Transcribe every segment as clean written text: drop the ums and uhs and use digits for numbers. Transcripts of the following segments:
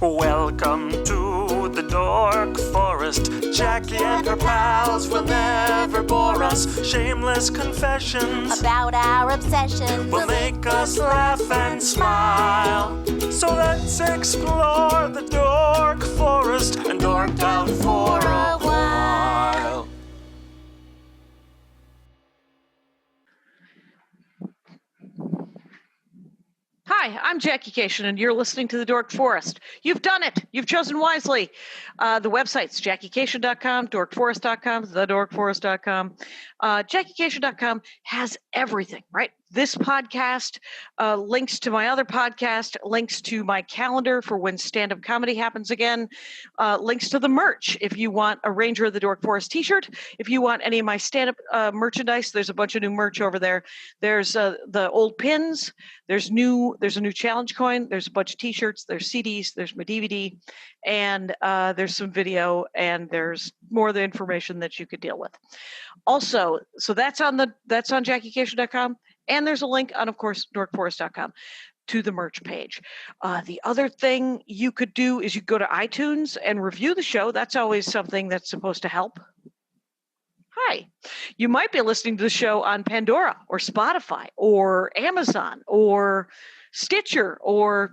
Welcome to the Dork Forest. Jackie and her pals will never bore us. Shameless confessions about our obsession will make us laugh and smile. So let's explore the Dork Forest and dork out for a while. Hi, I'm Jackie Cation, and you're listening to The Dork Forest. You've done it. You've chosen wisely. The website's JackieCation.com, DorkForest.com, TheDorkForest.com. JackieCation.com has everything, right? This podcast, links to my other podcast, links to my calendar for when stand-up comedy happens again, links to the merch. If you want a Ranger of the Dork Forest t-shirt, if you want any of my stand-up merchandise, there's a bunch of new merch over there. There's the old pins. There's a new challenge coin. There's a bunch of t-shirts. There's CDs. There's my DVD, and there's some video, and there's more of the information that you could deal with. Also, so that's on JackieCation.com. And there's a link on, of course, DorkForest.com to the merch page. The other thing you could do is you go to iTunes and review the show. That's always something that's supposed to help. Hi. You might be listening to the show on Pandora or Spotify or Amazon or Stitcher or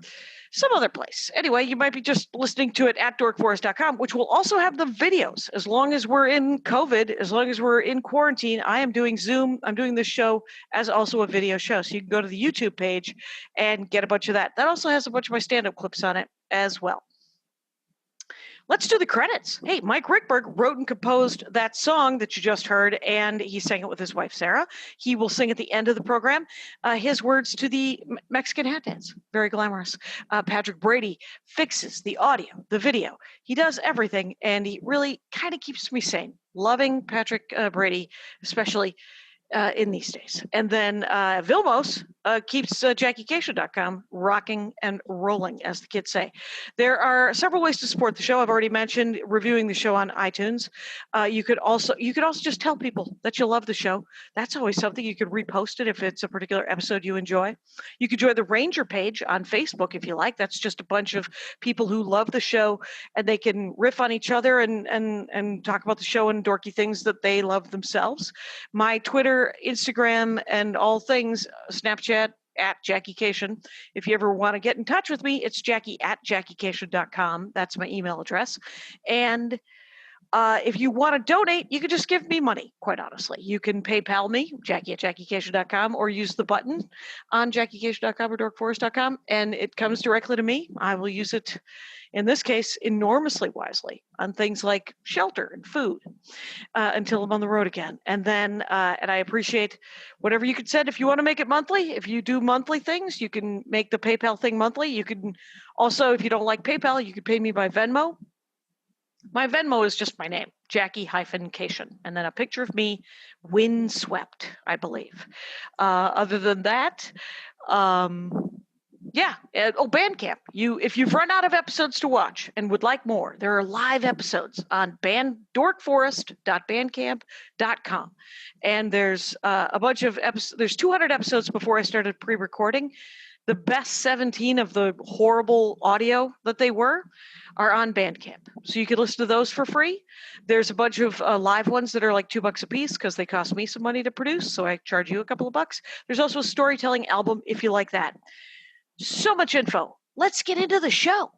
some other place. Anyway, you might be just listening to it at dorkforest.com, which will also have the videos. As long as we're in COVID, as long as we're in quarantine, I am doing Zoom. I'm doing this show as also a video show. So you can go to the YouTube page and get a bunch of that. That also has a bunch of my stand-up clips on it as well. Let's do the credits. Hey, Mike Rickberg wrote and composed that song that you just heard, and he sang it with his wife, Sarah. He will sing at the end of the program his words to the Mexican hat dance. Very glamorous. Patrick Brady fixes the audio, the video. He does everything, and he really kind of keeps me sane. Loving Patrick Brady, especially in these days. And then Vilmos keeps JackieCation.com rocking and rolling, as the kids say. There are several ways to support the show. I've already mentioned reviewing the show on iTunes. You could also just tell people that you love the show. That's always something. You could repost it if it's a particular episode you enjoy. You could join the Ranger page on Facebook if you like. That's just a bunch of people who love the show, and they can riff on each other and talk about the show and dorky things that they love themselves. My Twitter, Instagram, and all things, Snapchat at Jackie Cation. If you ever want to get in touch with me, it's Jackie at JackieCation.com. That's my email address. And if you want to donate, you can just give me money, quite honestly. You can PayPal me, Jackie at JackieCation.com, or use the button on JackieCation.com or DorkForest.com, and it comes directly to me. I will use it, in this case, enormously wisely on things like shelter and food until I'm on the road again. And then, and I appreciate whatever you could send. If you want to make it monthly, if you do monthly things, you can make the PayPal thing monthly. You can also, if you don't like PayPal, you can pay me by Venmo. My Venmo is just my name, Jackie-Cation, and then a picture of me, windswept, I believe. Other than that, yeah. Bandcamp. If you've run out of episodes to watch and would like more, there are live episodes on dorkforest.bandcamp.com. And there's a bunch of episodes. There's 200 episodes before I started pre-recording. The best 17 of the horrible audio that they were are on Bandcamp. So you can listen to those for free. There's a bunch of live ones that are like $2 a piece because they cost me some money to produce. So I charge you a couple of bucks. There's also a storytelling album if you like that. So much info. Let's get into the show.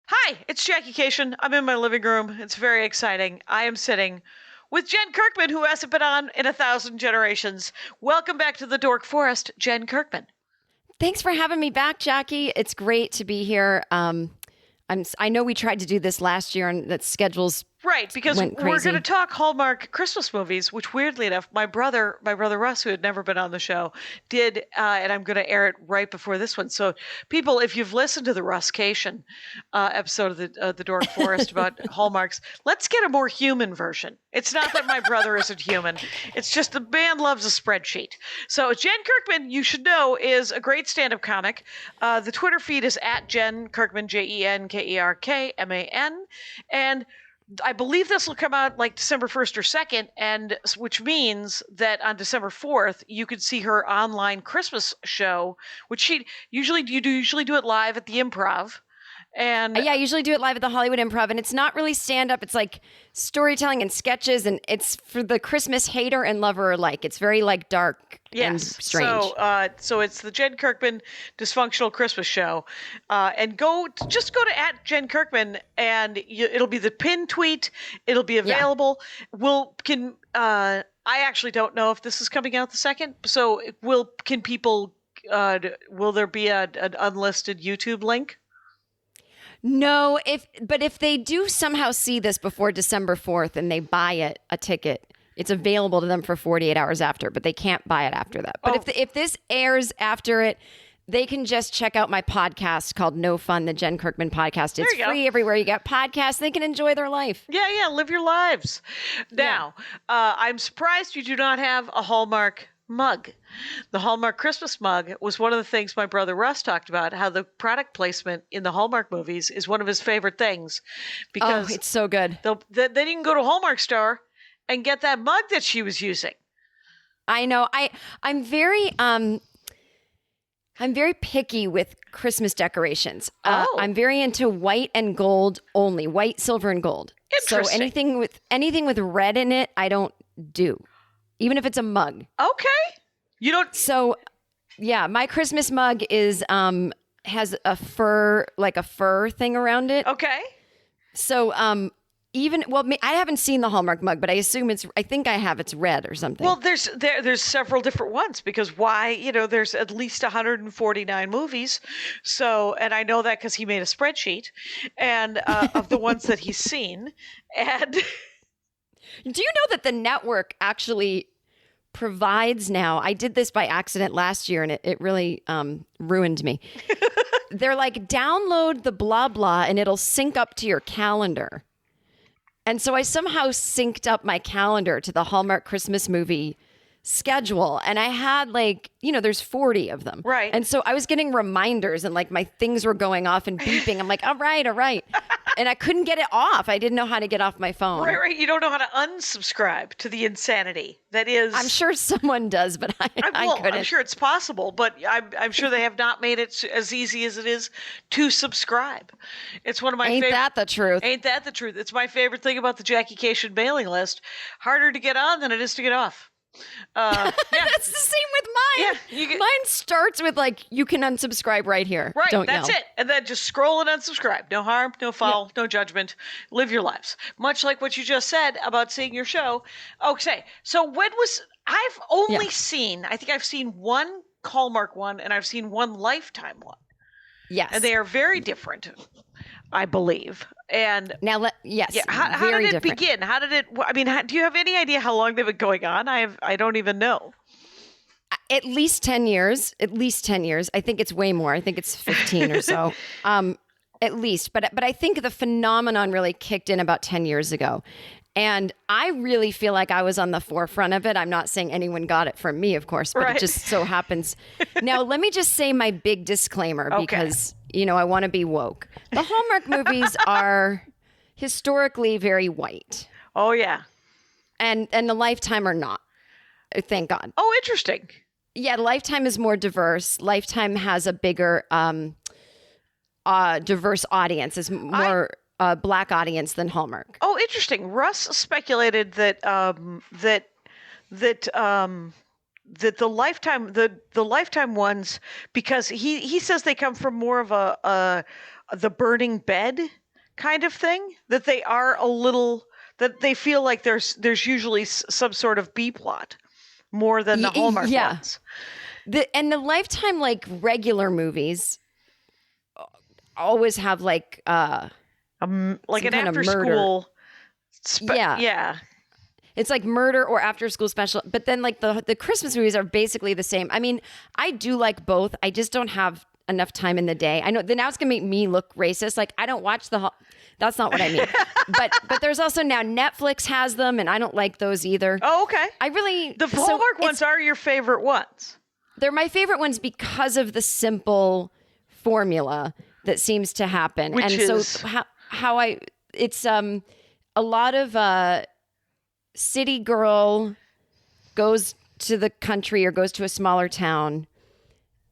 Hi, it's Jackie Cation. I'm in my living room. It's very exciting. I am sitting with Jen Kirkman, who hasn't been on in 1,000 generations. Welcome back to the Dork Forest, Jen Kirkman. Thanks for having me back, Jackie. It's great to be here. I know we tried to do this last year, and that schedules right, because we're going to talk Hallmark Christmas movies, which weirdly enough, my brother Russ, who had never been on the show, did, and I'm going to air it right before this one. So people, if you've listened to the Russcation episode of the Dork Forest about Hallmarks, let's get a more human version. It's not that my brother isn't human. It's just the man loves a spreadsheet. So Jen Kirkman, you should know, is a great stand-up comic. The Twitter feed is at Jen Kirkman, JenKerkman. And I believe this will come out like December 1st or 2nd, and which means that on December 4th, you could see her online Christmas show, which she usually do it live at the Improv. And Yeah, I usually do it live at the Hollywood Improv, and it's not really stand-up. It's like storytelling and sketches, and it's for the Christmas hater and lover alike. It's very like dark and strange. So it's the Jen Kirkman Dysfunctional Christmas Show, and just go to @JenKirkman, and it'll be the pinned tweet. It'll be available. I actually don't know if this is coming out the 2nd. So can people? Will there be an unlisted YouTube link? No, but if they do somehow see this before December 4th and they buy a ticket, it's available to them for 48 hours after, but they can't buy it after that. But if this airs after it, they can just check out my podcast called No Fun, the Jen Kirkman podcast. It's free everywhere you get podcasts. They can enjoy their life. Yeah, live your lives. Now, I'm surprised you do not have a Hallmark mug. The Hallmark Christmas mug was one of the things my brother Russ talked about, how the product placement in the Hallmark movies is one of his favorite things. Because it's so good. Then you can go to a Hallmark store and get that mug that she was using. I know. I'm very picky with Christmas decorations. I'm very into white and gold only, white, silver, and gold. So anything with red in it, I don't do. Even if it's a mug. Okay. You don't. So, yeah, my Christmas mug has a fur thing around it. Okay. So, I haven't seen the Hallmark mug, but I assume it's red or something. Well, there's several different ones because there's at least 149 movies. So, and I know that because he made a spreadsheet and of the ones that he's seen. And do you know that the network actually provides now? I did this by accident last year, and it really ruined me. They're like, download the blah blah, and it'll sync up to your calendar. And so I somehow synced up my calendar to the Hallmark Christmas movie schedule. And I had there's 40 of them. Right. And so I was getting reminders and my things were going off and beeping. I'm like, all right. And I couldn't get it off. I didn't know how to get off my phone. Right. You don't know how to unsubscribe to the insanity that is. I'm sure someone does, but I couldn't. I'm sure it's possible, but I'm sure they have not made it as easy as it is to subscribe. It's one of my favorite. Ain't that the truth? Ain't that the truth? It's my favorite thing about the Jackie Cation mailing list. Harder to get on than it is to get off. That's the same with mine. Yeah, mine starts with you can unsubscribe right here. Right, Don't that's yell. it. And then just scroll and unsubscribe. No harm, no foul, no judgment. Live your lives. Much like what you just said about seeing your show. Okay, so I've only seen, I think I've seen one Hallmark one and I've seen one Lifetime one. Yes. And they are very different, I believe. And now, how did it different. begin? How did it? I mean, do you have any idea how long they've been going on? I don't even know. At least 10 years. At least 10 years. I think it's way more. I think it's 15 or so. At least. But I think the phenomenon really kicked in about 10 years ago. And I really feel like I was on the forefront of it. I'm not saying anyone got it from me, of course, but It just so happens. Now, let me just say my big disclaimer because, I want to be woke. The Hallmark movies are historically very white. Oh, yeah. And the Lifetime are not. Thank God. Oh, interesting. Yeah, Lifetime is more diverse. Lifetime has a bigger diverse audience. Is more Black audience than Hallmark. Oh, interesting. Russ speculated that the Lifetime ones, because he says they come from more of the burning bed kind of thing, that they are a little, that they feel like there's usually some sort of B plot more than the Hallmark ones. The Lifetime regular movies always have an after school. Yeah. It's like murder or after school special. But then the Christmas movies are basically the same. I mean, I do like both. I just don't have enough time in the day. I know now it's going to make me look racist. I don't watch that's not what I mean. but there's also now Netflix has them and I don't like those either. Oh, okay. The Hallmark ones are your favorite ones. They're my favorite ones because of the simple formula that seems to happen. Which is? So a lot of city girl goes to the country or goes to a smaller town.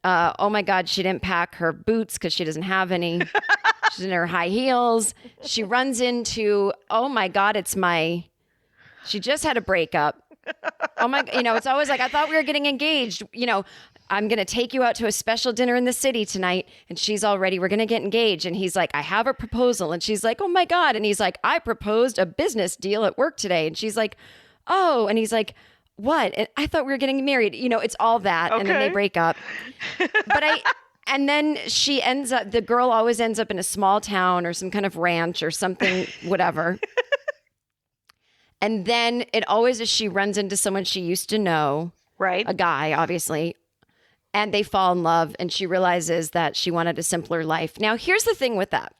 Oh my God, she didn't pack her boots because she doesn't have any. She's in her high heels. She runs into, oh my God, she just had a breakup. Oh my, it's always like, I thought we were getting engaged. I'm going to take you out to a special dinner in the city tonight. And we're going to get engaged. And he's like, I have a proposal. And she's like, oh my God. And he's like, I proposed a business deal at work today. And she's like, oh, and he's like, what? And I thought we were getting married. It's all that. Okay. And then they break up. And then the girl always ends up in a small town or some kind of ranch or something, whatever. And then it always is she runs into someone she used to know. Right. A guy, obviously. And they fall in love and she realizes that she wanted a simpler life. Now, here's the thing with that.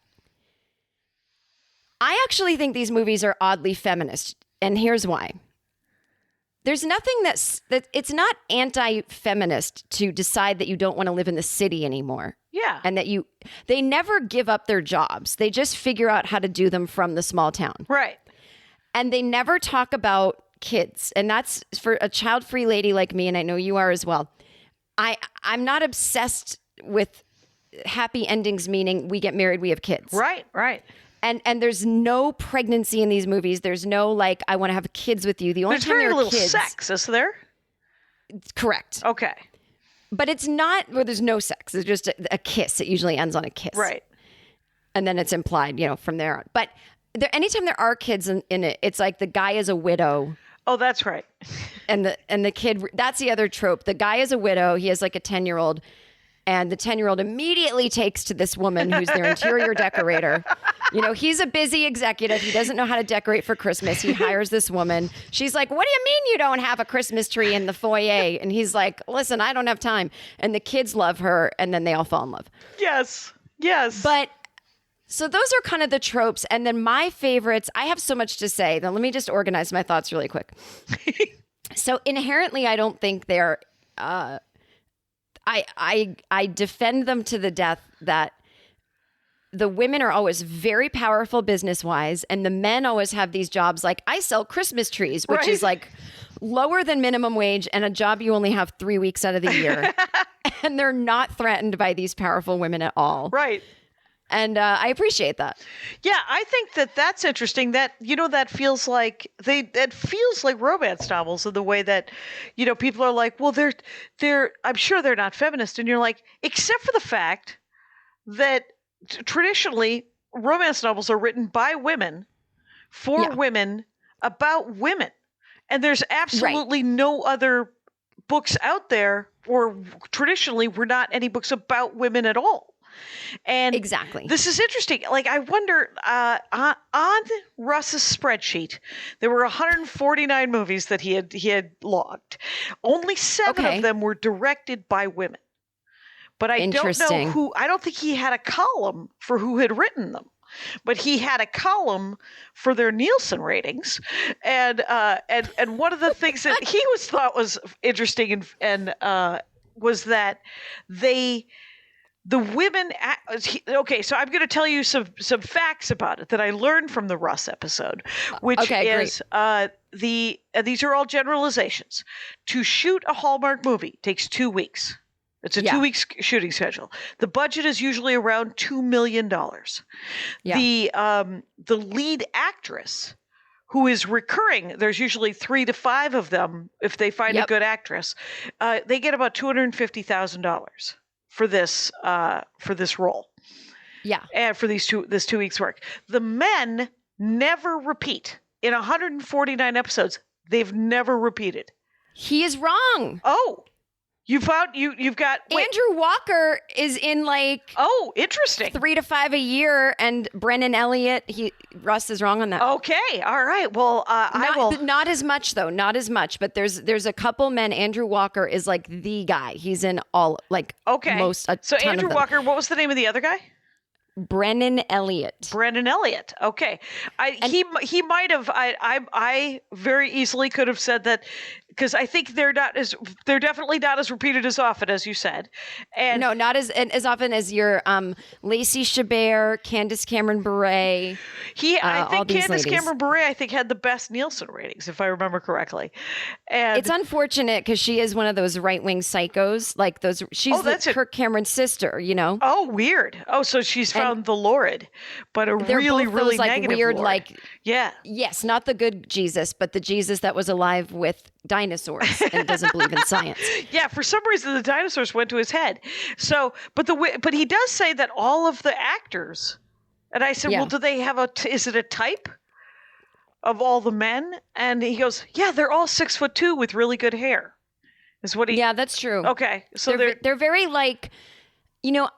I actually think these movies are oddly feminist. And here's why. There's nothing that it's not anti-feminist to decide that you don't want to live in the city anymore. Yeah. And that they never give up their jobs. They just figure out how to do them from the small town. Right. And they never talk about kids. And that's for a child-free lady like me, and I know you are as well. I'm not obsessed with happy endings, meaning we get married, we have kids. Right, right. And there's no pregnancy in these movies. There's no like, I want to have kids with you. The only There's time very there are little kids, sex, is there? correct. Okay. But it's not where there's no sex. It's just a kiss. It usually ends on a kiss. Right. And then it's implied, from there on. But anytime there are kids in it, it's like the guy is a widow. Oh, that's right. And the kid, that's the other trope. The guy is a widow. He has like a 10-year-old. And the 10-year-old immediately takes to this woman who's their interior decorator. He's a busy executive. He doesn't know how to decorate for Christmas. He hires this woman. She's like, what do you mean you don't have a Christmas tree in the foyer? And he's like, listen, I don't have time. And the kids love her. And then they all fall in love. Yes. Yes. But so those are kind of the tropes. And then my favorites, I have so much to say. Now, let me just organize my thoughts really quick. So inherently, I don't think they're... I defend them to the death that the women are always very powerful business-wise, and the men always have these jobs like, I sell Christmas trees, which is like lower than minimum wage and a job you only have 3 weeks out of the year. And they're not threatened by these powerful women at all. Right. And I appreciate that. Yeah, I think that's interesting. That that feels like romance novels in the way that people are like, well, they're I'm sure they're not feminist, and you're like, except for the fact that traditionally romance novels are written by women for women about women, and there's absolutely no other books out there, or traditionally were not any books about women at all. And exactly, this is interesting. Like, I wonder, on Russ's spreadsheet, there were 149 movies that he had logged. Only 7 of them were directed by women. But I don't know who. I don't think he had a column for who had written them. But he had a column for their Nielsen ratings, and one of the things that he thought was interesting and was that the women. Okay, so I'm going to tell you some facts about it that I learned from the Russ episode, which is these are all generalizations. To shoot a Hallmark movie takes 2 weeks. It's a 2 week shooting schedule. The budget is usually around $2 million. Yeah. The lead actress, who is recurring, there's usually 3 to 5 of them if they find a good actress. They get about $250,000 for this role. Yeah. And for this 2 weeks work. The men never repeat. In 149 episodes, they've never repeated. He is wrong. Oh. You've got Andrew Walker is in interesting 3 to 5 a year, and Brennan Elliott. Russ is wrong on that. Okay, all right. Well, not as much though, not as much. But there's a couple men. Andrew Walker is like the guy. He's in all most. So Andrew Walker. What was the name of the other guy? Brennan Elliott. Brennan Elliott. Okay. He might have. I very easily could have said that because I think they're definitely not as repeated as often as you said. And No, not as often as your Lacey Chabert, Candace Cameron Bure. I all think these Candace ladies. Cameron Bure, I think, had the best Nielsen ratings, if I remember correctly. And It's unfortunate because she is one of those right-wing psychos. Like those, she's Kirk Cameron's sister. You know. Oh, weird. Oh, so she's found the Lord, but They're really, both really those, like, negative weird, Lord. like yeah. Yes, not the good Jesus, but the Jesus that was alive with dinosaurs and doesn't believe in science. Yeah, for some reason the dinosaurs went to his head. So, but he does say that all of the actors, and I said, Yeah. well, do they have is it a type of all the men? And he goes, yeah, they're all 6'2" with really good hair. Is what he? Yeah, that's true. Okay, so they're very like, you know,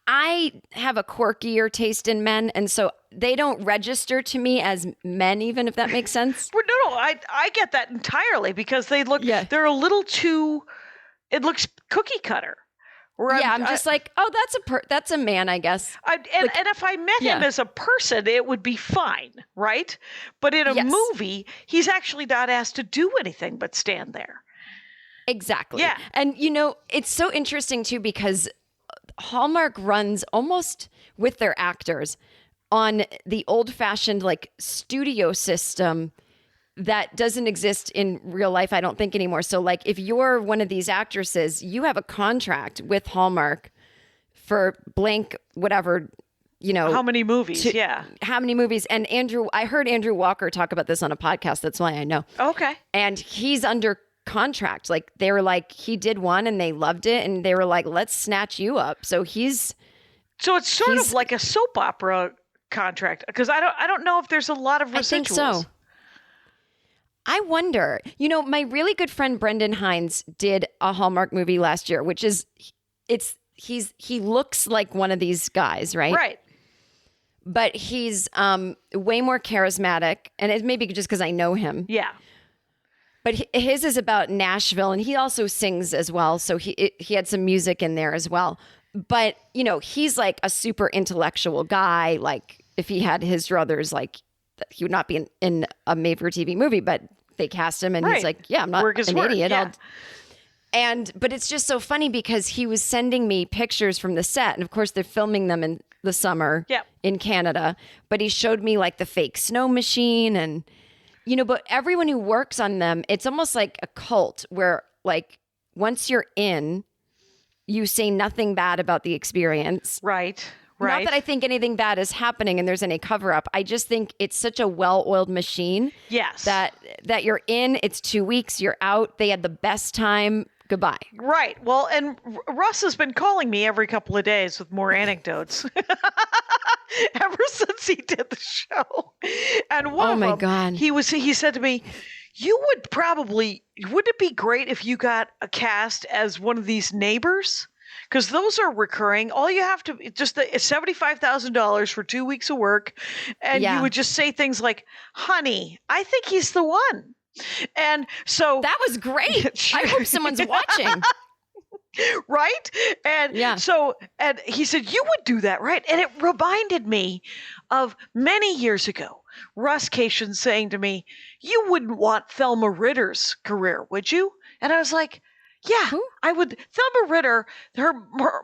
I have a quirkier taste in men, and so they don't register to me as men, even if that makes sense. Well, no, I get that entirely because they're a little too. It looks cookie cutter. I'm just like, oh, that's a man, I guess. And if I met him as a person, it would be fine, right? But in a movie, he's actually not asked to do anything but stand there. Exactly. Yeah. And, you know, it's so interesting, too, because Hallmark runs almost with their actors on the old-fashioned, like, studio system that doesn't exist in real life, I don't think, anymore. So, like, if you're one of these actresses, you have a contract with Hallmark for blank whatever, you know. How many movies? How many movies? And I heard Andrew Walker talk about this on a podcast. That's why I know. Okay. And he's under contract. Like, they were like, he did one and they loved it. And they were like, let's snatch you up. So it's sort of like a soap opera contract, because I don't know if there's a lot of residuals. I think so. I wonder, you know, my really good friend Brendan Hines did a Hallmark movie last year, which is, he looks like one of these guys, right? Right. But he's way more charismatic, and it may be just because I know him. Yeah. But his is about Nashville, and he also sings as well. So he had some music in there as well. But, you know, he's like a super intellectual guy. Like, if he had his druthers, like, he would not be in a made-for-TV movie, but they cast him, and he's like, yeah, I'm not an idiot. Yeah. But it's just so funny because he was sending me pictures from the set, and of course they're filming them in the summer in Canada. But he showed me like the fake snow machine, and you know, but everyone who works on them, it's almost like a cult where, like, once you're in, you say nothing bad about the experience. Right. Not that I think anything bad is happening and there's any cover up. I just think it's such a well-oiled machine. Yes. That you're in, it's 2 weeks, you're out. They had the best time. Goodbye. Right. Well, and Russ has been calling me every couple of days with more anecdotes ever since he did the show. And one of them, God. He said to me, wouldn't it be great if you got a cast as one of these neighbors? Because those are recurring. All you have to just $75,000 for 2 weeks of work, and you would just say things like, "Honey, I think he's the one." And so that was great. I hope someone's watching. Right? And and he said, "You would do that, right?" And it reminded me of many years ago, Russ Cation saying to me, "You wouldn't want Thelma Ritter's career, would you?" And I was like, yeah, Who? I would. Thelma Ritter,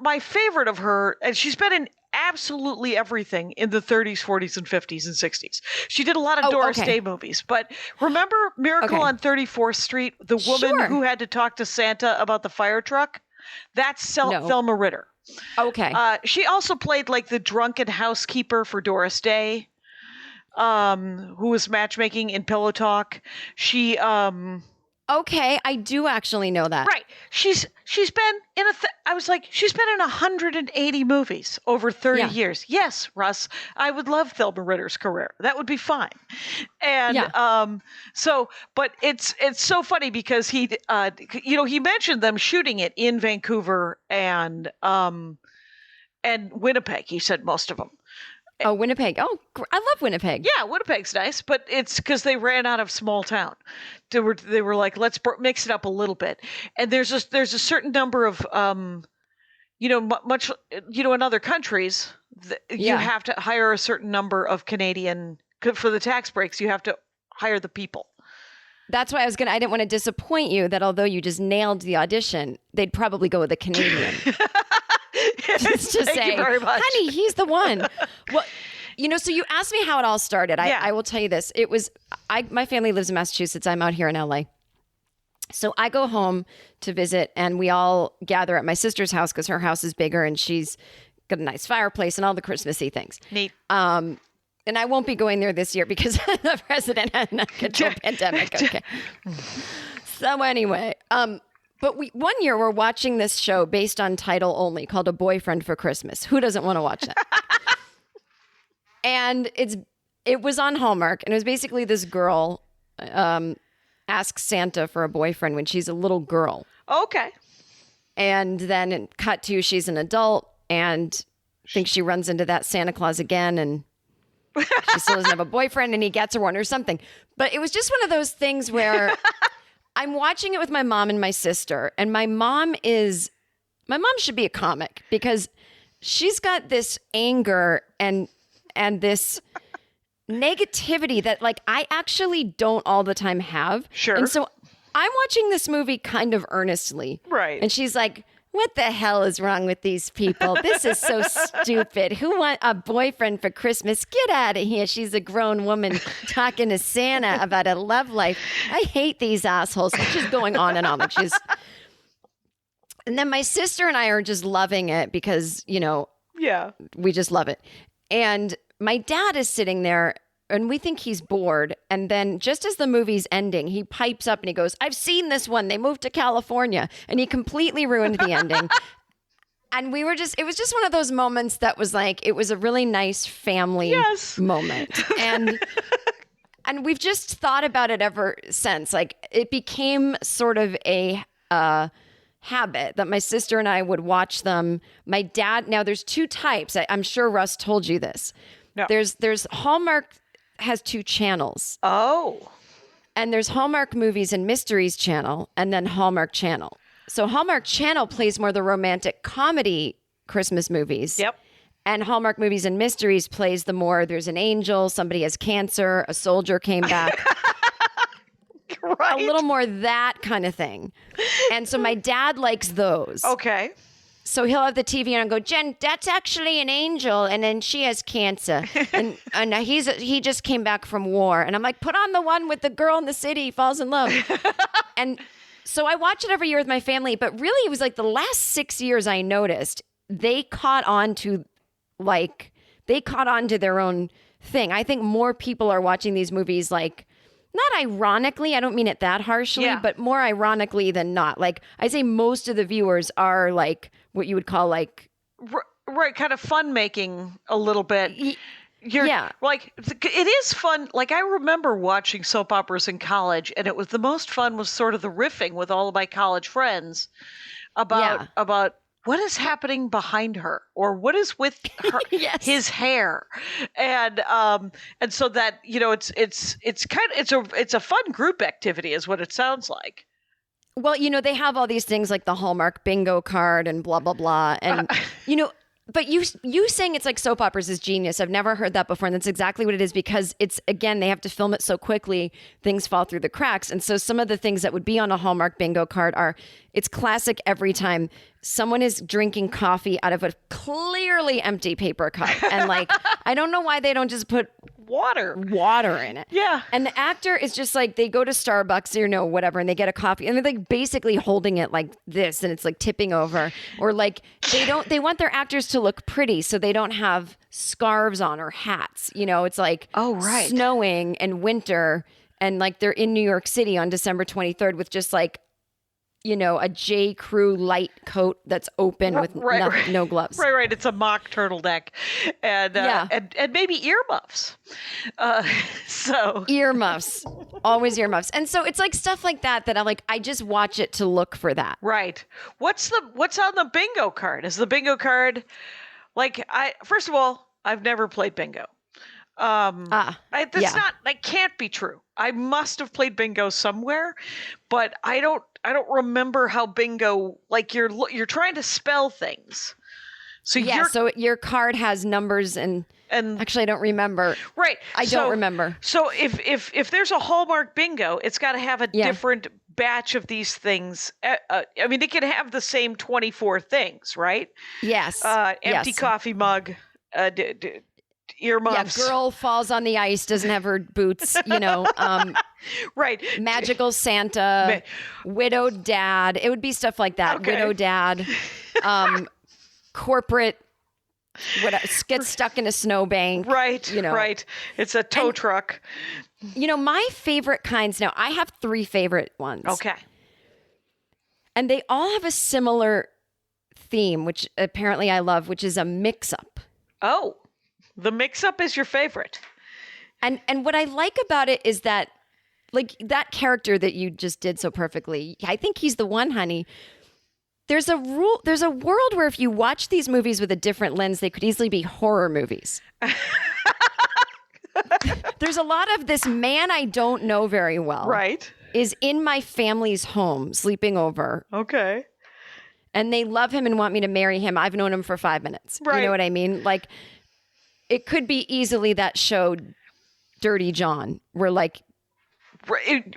my favorite of her, and she's been in absolutely everything in the 30s, 40s, and 50s and 60s. She did a lot of Doris Day movies. But remember Miracle on 34th Street, the woman who had to talk to Santa about the fire truck? That's Thelma Ritter. Okay. She also played like the drunken housekeeper for Doris Day, who was matchmaking in Pillow Talk. She Okay, I do actually know that. Right. She's been in I was like, she's been in 180 movies over 30 years. Yes, Russ, I would love Thelma Ritter's career. That would be fine. And but it's so funny because he mentioned them shooting it in Vancouver and Winnipeg. He said most of them. Oh, Winnipeg. Oh, I love Winnipeg. Yeah, Winnipeg's nice, but it's because they ran out of small town. They were like, let's mix it up a little bit. And there's a certain number of, in other countries, you have to hire a certain number of Canadian for the tax breaks. You have to hire the people. That's why I didn't want to disappoint you that although you just nailed the audition, they'd probably go with a Canadian. Just to Thank say, you very much. honey, he's the one. Well, so you asked me how it all started. I will tell you this. It was, my family lives in Massachusetts. I'm out here in LA. So I go home to visit and we all gather at my sister's house because her house is bigger and she's got a nice fireplace and all the Christmassy things. Neat. And I won't be going there this year because the president had an uncontrolled pandemic. Okay. So anyway, but one year we're watching this show based on title only called A Boyfriend for Christmas. Who doesn't want to watch that? And it was on Hallmark, and it was basically this girl asks Santa for a boyfriend when she's a little girl. Okay. And then in cut to she's an adult and thinks she runs into that Santa Claus again, and she still doesn't have a boyfriend, and he gets her one or something. But it was just one of those things where I'm watching it with my mom and my sister, and my mom should be a comic because she's got this anger and this negativity that like I actually don't all the time have. Sure. And so I'm watching this movie kind of earnestly. Right. And she's like, what the hell is wrong with these people? This is so stupid. Who want a boyfriend for Christmas? Get out of here. She's a grown woman talking to Santa about a love life. I hate these assholes. It's just going on and on. Like and then my sister and I are just loving it because, Yeah. we just love it. And my dad is sitting there and we think he's bored. And then just as the movie's ending, he pipes up and he goes, I've seen this one. They moved to California. And he completely ruined the ending. And it was just one of those moments that was like, it was a really nice family moment. And we've just thought about it ever since. Like it became sort of a habit that my sister and I would watch them. My dad, now there's two types. I'm sure Russ told you this. No. There's Hallmark has two channels. Oh. And there's Hallmark Movies and Mysteries channel and then Hallmark channel. So Hallmark channel plays more the romantic comedy Christmas movies. Yep. And Hallmark Movies and Mysteries plays the more there's an angel, somebody has cancer, a soldier came back. Right. A little more that kind of thing. And so my dad likes those. Okay. So he'll have the TV on and go, Jen, that's actually an angel, and then she has cancer, and he just came back from war, and I'm like, put on the one with the girl in the city falls in love, and so I watch it every year with my family. But really, it was like the last 6 years I noticed they caught on to their own thing. I think more people are watching these movies like. Not ironically, I don't mean it that harshly, but more ironically than not. Like I say most of the viewers are like what you would call like right, kind of fun making a little bit. Like it is fun. Like I remember watching soap operas in college, and it was the most fun was sort of the riffing with all of my college friends about what is happening behind her or what is with her, his hair. And so that, it's a fun group activity is what it sounds like. Well, they have all these things like the Hallmark bingo card and blah, blah, blah. And, but you saying it's like soap operas is genius. I've never heard that before. And that's exactly what it is because it's, again, they have to film it so quickly, things fall through the cracks. And so some of the things that would be on a Hallmark bingo card it's classic every time. Someone is drinking coffee out of a clearly empty paper cup. And like, I don't know why they don't just put water in it. Yeah. And the actor is just like, they go to Starbucks or whatever, and they get a coffee and they're like basically holding it like this and it's like tipping over, or like they want their actors to look pretty. So they don't have scarves on or hats, it's like snowing and winter. And like they're in New York City on December 23rd with just like, a J. Crew light coat that's open with no gloves. Right. It's a mock turtleneck, and and maybe earmuffs. So earmuffs, always earmuffs, and so it's like stuff like that I'm like, I just watch it to look for that. Right. What's on the bingo card? Is the bingo card like first of all, I've never played bingo. That can't be true. I must have played bingo somewhere, but I don't remember how bingo, like you're trying to spell things. So so your card has numbers and And Actually, I don't remember. right. I don't remember. So if there's a Hallmark bingo, it's got to have a different batch of these things. I mean, it can have the same 24 things, right? Yes. Empty coffee mug, earmuffs. Yeah, girl falls on the ice, doesn't have her boots, Right. Magical Santa, widowed dad. It would be stuff like that. Okay. Widowed dad, corporate, gets stuck in a snowbank. Right. Right. It's a tow truck. My favorite kinds now, I have 3 favorite ones. Okay. And they all have a similar theme, which apparently I love, which is a mix-up. Oh, the mix-up is your favorite. And what I like about it is that, like, that character that you just did so perfectly, I think he's the one, honey. There's a world where if you watch these movies with a different lens, they could easily be horror movies. There's a lot of this man I don't know very well. Right. Is in my family's home sleeping over. Okay. And they love him and want me to marry him. I've known him for 5 minutes. Right. You know what I mean? Like, it could be easily that show Dirty John, where like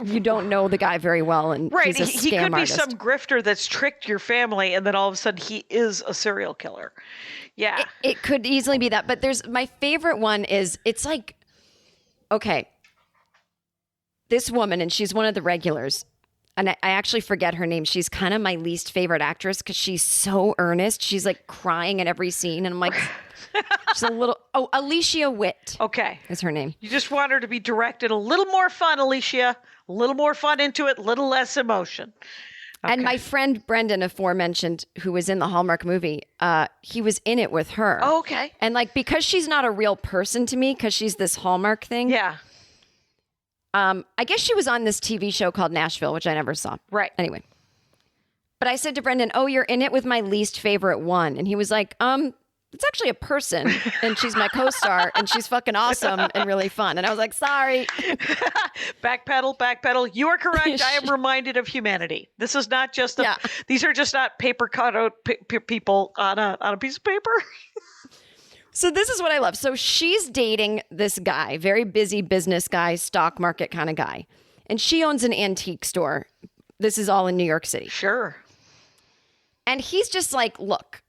you don't know the guy very well, and right. he's a He scam could be artist. some grifter that's tricked your family, and then all of a sudden he is a serial killer. Yeah. It could easily be that. But there's my favorite one is it's like, okay, this woman, and she's one of the regulars. And I actually forget her name. She's kind of my least favorite actress because she's so earnest. She's like crying at every scene. And I'm like, she's a little, Alicia Witt. Okay. Is her name. You just want her to be directed a little more fun, Alicia. A little more fun into it, a little less emotion. Okay. And my friend Brendan, aforementioned, who was in the Hallmark movie, he was in it with her. Oh, okay. And like, because she's not a real person to me, because she's this Hallmark thing. Yeah. I guess she was on this TV show called Nashville, which I never saw. Right. Anyway. But I said to Brendan, oh, you're in it with my least favorite one. And he was like, it's actually a person, and she's my co-star, and she's fucking awesome and really fun. And I was like, sorry. Backpedal. You are correct. I am reminded of humanity. This is not just these are just not paper cutout people on a piece of paper. So this is what I love. So she's dating this guy, very busy business guy, stock market kind of guy. And she owns an antique store. This is all in New York City. Sure. And he's just like, look,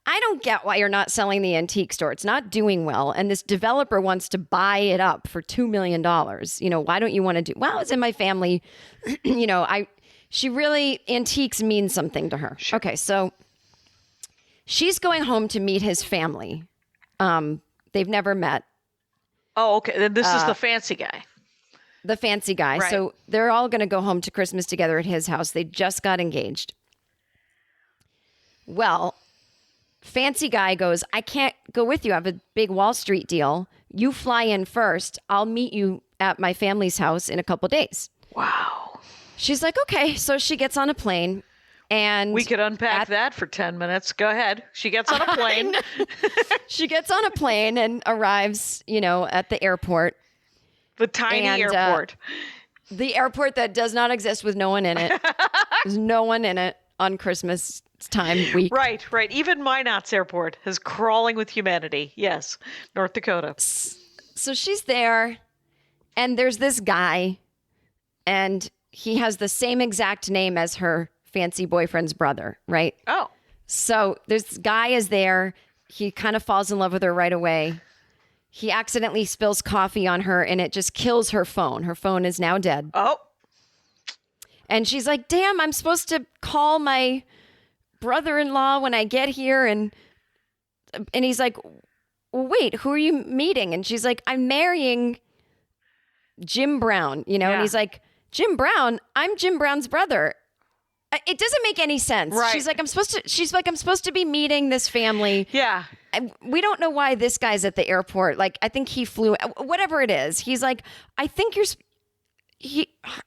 I don't get why you're not selling the antique store. It's not doing well. And this developer wants to buy it up for $2 million. Why don't you want to do? Well, it's in my family. She really, antiques mean something to her. Sure. Okay, so she's going home to meet his family. They've never met. Oh, okay. Then this is the fancy guy. The fancy guy. Right. So they're all going to go home to Christmas together at his house. They just got engaged. Well, fancy guy goes, I can't go with you. I have a big Wall Street deal. You fly in first. I'll meet you at my family's house in a couple days. Wow. She's like, okay. So she gets on a plane. And we could unpack that for 10 minutes. Go ahead. She gets on a plane. She gets on a plane and arrives, at the airport. The tiny airport. The airport that does not exist with no one in it. There's no one in it on Christmas time week. Right. Even Minot's airport is crawling with humanity. Yes. North Dakota. So she's there, and there's this guy, and he has the same exact name as her fancy boyfriend's brother, right? Oh. So this guy is there. He kind of falls in love with her right away. He accidentally spills coffee on her, and it just kills her phone. Her phone is now dead. Oh. And she's like, damn, I'm supposed to call my brother-in-law when I get here. And he's like, wait, who are you meeting? And she's like, I'm marrying Jim Brown, Yeah. And he's like, Jim Brown? I'm Jim Brown's brother. It doesn't make any sense. Right. She's like, I'm supposed to be meeting this family. Yeah. We don't know why this guy's at the airport. Like, I think he flew, whatever it is. He's like, I think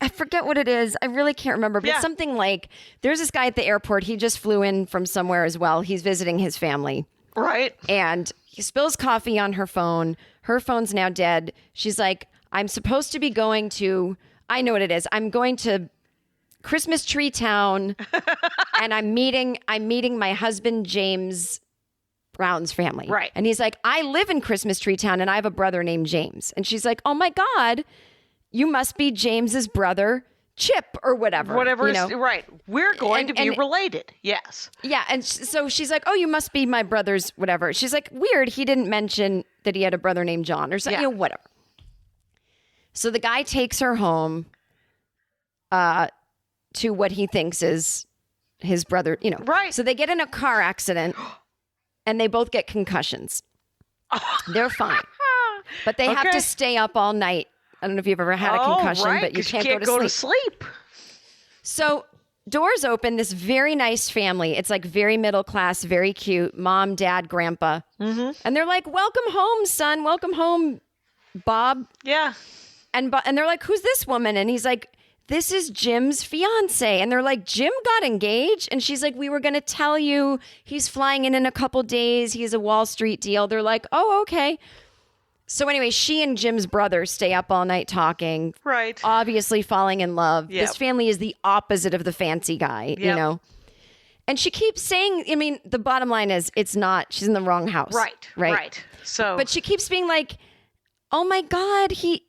I forget what it is. I really can't remember, but it's something like, there's this guy at the airport. He just flew in from somewhere as well. He's visiting his family. Right. And he spills coffee on her phone. Her phone's now dead. She's like, I'm supposed to be going to, I know what it is. I'm going to Christmas Tree Town, and I'm meeting my husband James Brown's family. Right. And he's like, I live in Christmas Tree Town and I have a brother named James. And she's like, oh my God, you must be James's brother, Chip, or whatever. Whatever. You know? Right. We're going to be and- related. Yes. Yeah. And so she's like, oh, you must be my brother's whatever. She's like, weird. He didn't mention that he had a brother named John or something, Yeah. you know, whatever. So the guy takes her home to what he thinks is his brother, you know. Right. So they get in a car accident and they both get concussions. They're fine. But they have Okay. to stay up all night. I don't know if you've ever had a concussion, right, but you 'cause can't, go to sleep. So doors open, this very nice family. It's like very middle class, very cute. Mom, dad, grandpa. Mm-hmm. And they're like, welcome home, son. Welcome home, Bob. Yeah. And they're like, who's this woman? And he's like, this is Jim's fiance. And they're like, Jim got engaged? And she's like, we were going to tell you he's flying in a couple days. He has a Wall Street deal. They're like, oh, okay. So anyway, she and Jim's brother stay up all night talking. Right. Obviously falling in love. Yep. This family is the opposite of the fancy guy, you Yep. know? And she keeps saying, I mean, the bottom line is it's not, she's in the wrong house. Right. So. But she keeps being like, oh my God, he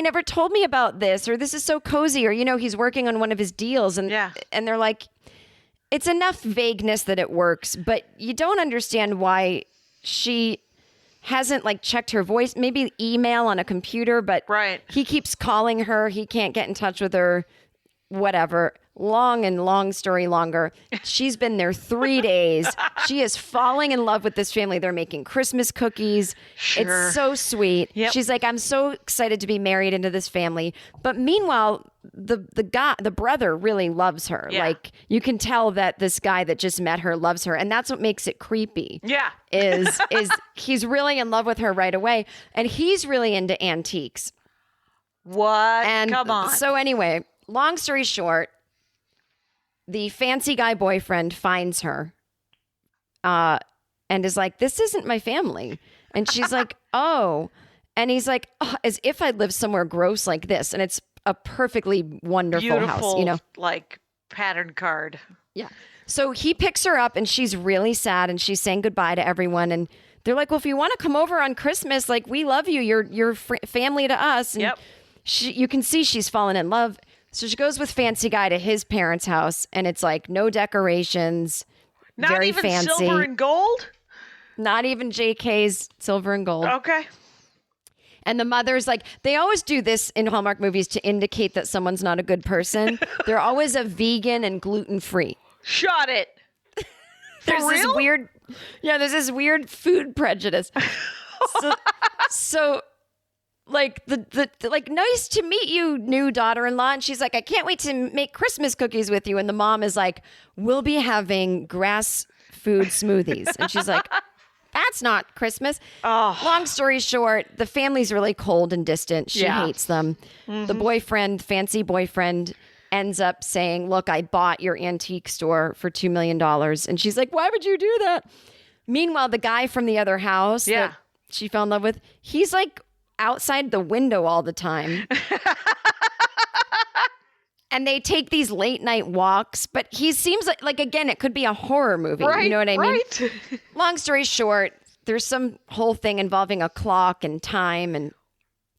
never told me about this, or this is so cozy, or, you know, he's working on one of his deals. And, Yeah. and they're like, it's enough vagueness that it works, but you don't understand why she hasn't like checked her voice, maybe email on a computer, but Right. he keeps calling her. He can't get in touch with her, whatever. Long story longer. She's been there 3 days. She is falling in love with this family. They're making Christmas cookies. Sure. It's so sweet. Yep. She's like, I'm so excited to be married into this family. But meanwhile, the brother really loves her. Yeah. Like you can tell that this guy that just met her loves her. And that's what makes it creepy. Yeah. Is he's really in love with her right away. And he's really into antiques. What? And Come on. so anyway, long story short, the fancy guy boyfriend finds her and is like, this isn't my family. And she's like, oh. And he's like, oh, as if I'd lived somewhere gross like this. And it's a perfectly wonderful Beautiful, house, you know? like pattern card. Yeah. So he picks her up and she's really sad and she's saying goodbye to everyone. And they're like, well, if you want to come over on Christmas, like we love you. You're family to us. And Yep. you can see she's fallen in love. So she goes with fancy guy to his parents' house and it's like no decorations, Not very even fancy. silver and gold? Not even JK's silver and gold. Okay. And the mother's like, they always do this in Hallmark movies to indicate that someone's not a good person. They're always a vegan and gluten-free. Shot it. There's this real? weird, there's this weird food prejudice. So like the like, nice to meet you, new daughter-in-law. And she's like, I can't wait to make Christmas cookies with you. And the mom is like, we'll be having grass food smoothies. And she's like, that's not Christmas. Oh. Long story short, the family's really cold and distant. She Yeah. hates them. The boyfriend, fancy boyfriend, ends up saying, look, I bought your antique store for $2 million. And she's like, why would you do that? Meanwhile, the guy from the other house Yeah. that she fell in love with, he's like outside the window all the time. And they take these late night walks, but he seems like again, it could be a horror movie. Right. You know what I mean? Right. Long story short, there's some whole thing involving a clock and time, and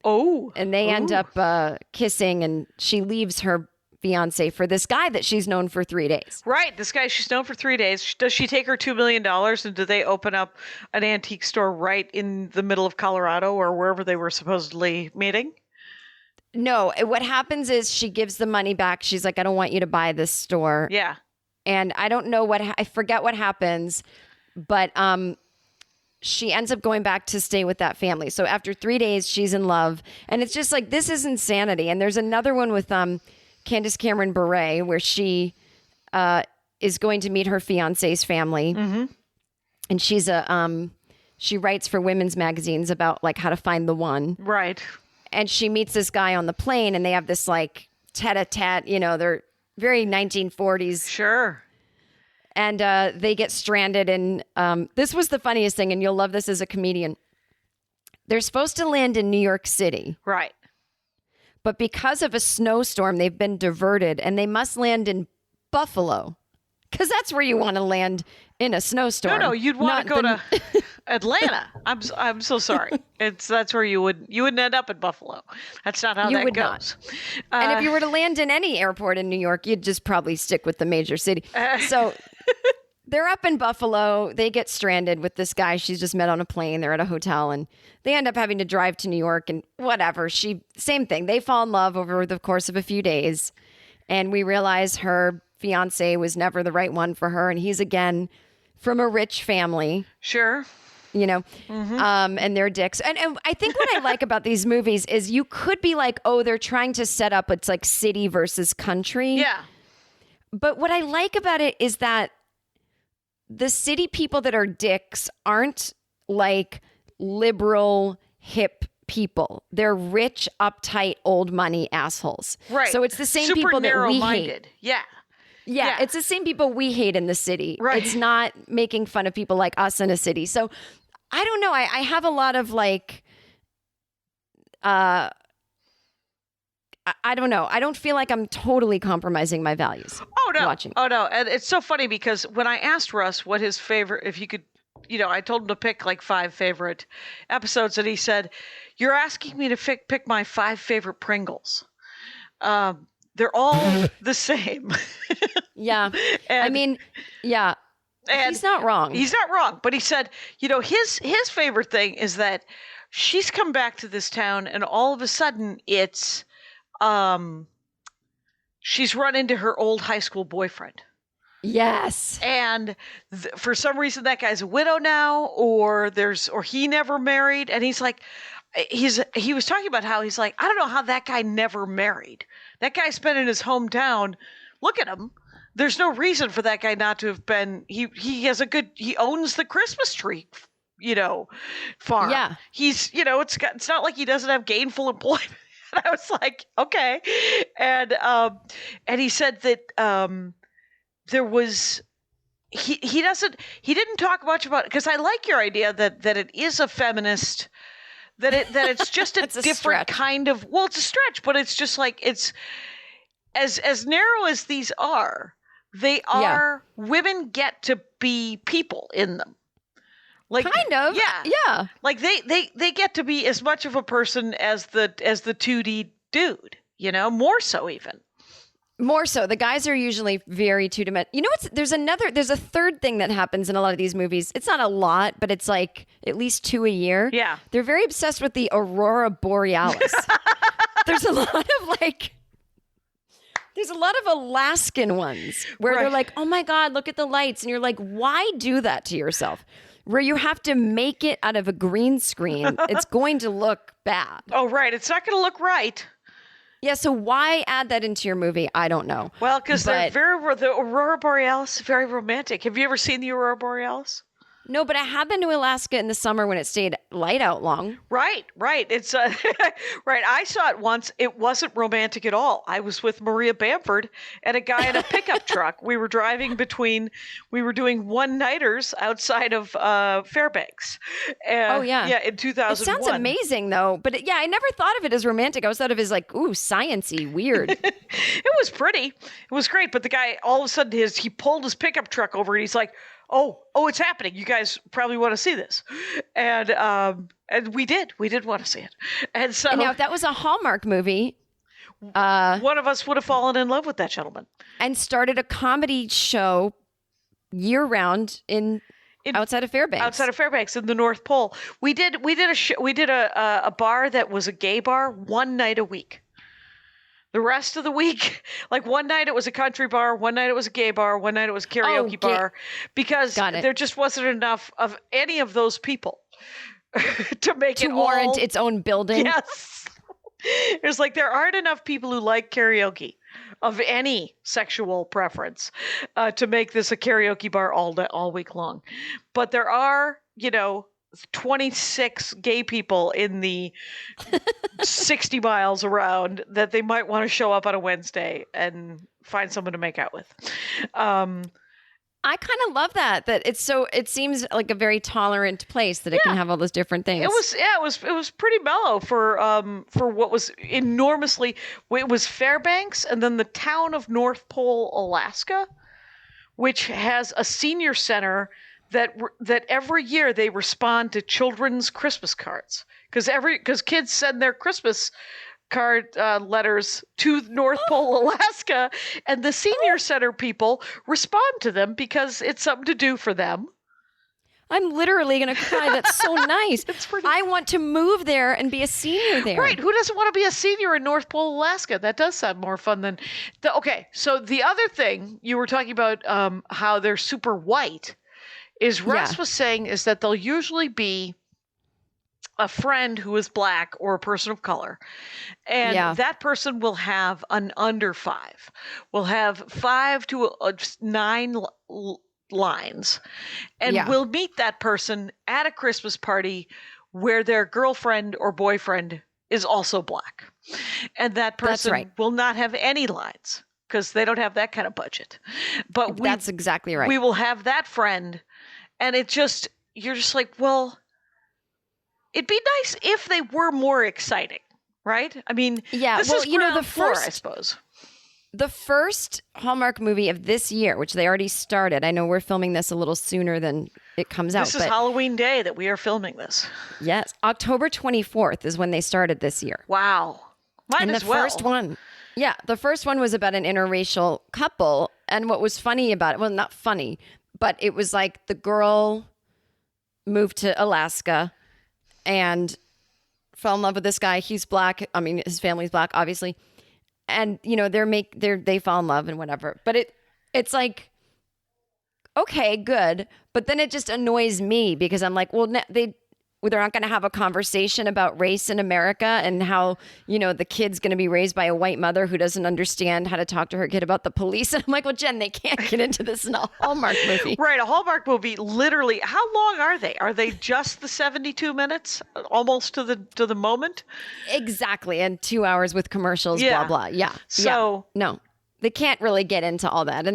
they end up kissing, and she leaves her fiance for this guy that she's known for 3 days. Right. This guy she's known for 3 days. Does she take her $2 million and do they open up an antique store right in the middle of Colorado or wherever they were supposedly meeting? No, what happens is she gives the money back. She's like, I don't want you to buy this store. Yeah. And I don't know I forget what happens, but she ends up going back to stay with that family. So after 3 days, she's in love. And it's just like, this is insanity. And there's another one with Candace Cameron Bure where she is going to meet her fiance's family. Mm-hmm. And she's she writes for women's magazines about like how to find the one. Right. And she meets this guy on the plane and they have this like tete-a-tete, you know, they're very 1940s. Sure. And they get stranded. And this was the funniest thing, and you'll love this as a comedian. They're supposed to land in New York City. Right. But because of a snowstorm, they've been diverted and they must land in Buffalo Because that's where you want to land in a snowstorm. No, you'd want to go to Atlanta. I'm so sorry. That's where you wouldn't end up at Buffalo. That's not how You that would goes. not. And if you were to land in any airport in New York, you'd just probably stick with the major city. So they're up in Buffalo. They get stranded with this guy she's just met on a plane. They're at a hotel and they end up having to drive to New York and whatever. Same thing. They fall in love over the course of a few days. And we realize her fiance was never the right one for her. And he's again from a rich family. Sure. You know, and they're dicks. And I think what I like about these movies is you could be like, oh, they're trying to set up it's like city versus country. Yeah. But what I like about it is that the city people that are dicks aren't like liberal, hip people. They're rich, uptight, old money assholes. Right. So it's the same Super people that we narrow-minded. hate. Yeah. Yeah, it's the same people we hate in the city. Right. It's not making fun of people like us in a city. So I don't know. I have a lot of like, I don't know. I don't feel like I'm totally compromising my values. Oh no. Watching. Oh no. And it's so funny because when I asked Russ what his favorite, if you could, I told him to pick like 5 favorite episodes, and he said, "You're asking me to pick my 5 favorite Pringles. They're all the same." Yeah. And, I mean, yeah. and He's not wrong. He's not wrong. But he said, his favorite thing is that she's come back to this town and all of a sudden it's she's run into her old high school boyfriend. Yes. And for some reason that guy's a widow now, or he never married. And he's like, he was talking about how he's like, I don't know how that guy never married. That guy's been in his hometown. Look at him. There's no reason for that guy not to have been. He owns the Christmas tree, farm. Yeah. He's, it's not like he doesn't have gainful employment. And I was like, okay. And he said that there was. He didn't talk much about, because I like your idea that it is a feminist. That it's just a different stretch. kind of, well, it's a stretch, but it's just like, it's as narrow as these are, they are, women get to be people in them. Like, kind of. Yeah. Like they get to be as much of a person as the 2D dude, more so even. More so. The guys are usually very two-dimensional. There's a third thing that happens in a lot of these movies. It's not a lot, but it's like at least 2 a year. Yeah. They're very obsessed with the Aurora Borealis. There's a lot of Alaskan ones where they're like, oh my God, look at the lights. And you're like, why do that to yourself? Where you have to make it out of a green screen. It's going to look bad. Oh, right. It's not going to look right. Yeah, so why add that into your movie? I don't know. Well, because the Aurora Borealis is very romantic. Have you ever seen the Aurora Borealis? No, but I have been to Alaska in the summer when it stayed light out long. Right. It's right. I saw it once. It wasn't romantic at all. I was with Maria Bamford and a guy in a pickup truck. We were driving we were doing one-nighters outside of Fairbanks. Oh, yeah. Yeah, in 2001. It sounds amazing, though. But I never thought of it as romantic. I always thought of it as like, ooh, science-y, weird. It was pretty. It was great. But the guy, all of a sudden, he pulled his pickup truck over and he's like, Oh, it's happening. You guys probably want to see this. And we did want to see it. And so now if that was a Hallmark movie, one of us would have fallen in love with that gentleman and started a comedy show year round outside of Fairbanks. Outside of Fairbanks in the North Pole. We did a bar that was a gay bar one night a week. The rest of the week, like one night it was a country bar, one night it was a gay bar, one night it was a karaoke bar, because there just wasn't enough of any of those people to make it warrant its own building. Yes. It's like there aren't enough people who like karaoke of any sexual preference to make this a karaoke bar all week long. But there are, 26 gay people in the 60 miles around that they might want to show up on a Wednesday and find someone to make out with. I kind of love that it seems like a very tolerant place that it can have all those different things. It was pretty mellow for what was enormously, it was Fairbanks and then the town of North Pole, Alaska which has a senior center that every year they respond to children's Christmas cards because kids send their Christmas card letters to North Pole, Alaska, and the senior center people respond to them because it's something to do for them. I'm literally going to cry. That's so nice. I want to move there and be a senior there. Right. Who doesn't want to be a senior in North Pole, Alaska? That does sound more fun than... Okay, so the other thing you were talking about how they're super white is Russ was saying is that they'll usually be a friend who is black or a person of color. And that person will have an under 5. Will have 5 to 9 lines, and we'll meet that person at a Christmas party where their girlfriend or boyfriend is also black, and that person will not have any lines because they don't have that kind of budget. But that's exactly right. We will have that friend, and you're just like, well, it'd be nice if they were more exciting, right? I mean, this is the first, I suppose. The first Hallmark movie of this year, which they already started. I know we're filming this a little sooner than it comes out. This is Halloween Day that we are filming this. Yes. October 24th is when they started this year. Wow. First one. Yeah. The first one was about an interracial couple. And what was funny about it, well, not funny, but it was like the girl moved to Alaska and fell in love with this guy. He's black. I mean, his family's black, obviously. And, they fall in love and whatever. But it's like, okay, good. But then it just annoys me because I'm like, well, they're not going to have a conversation about race in America and how, the kid's going to be raised by a white mother who doesn't understand how to talk to her kid about the police. And I'm like, well, Jen, they can't get into this in a Hallmark movie. Right. A Hallmark movie, literally, how long are they? Are they just the 72 minutes? Almost to the moment? Exactly. And 2 hours with commercials, blah, blah. Yeah. So. Yeah. No. They can't really get into all that.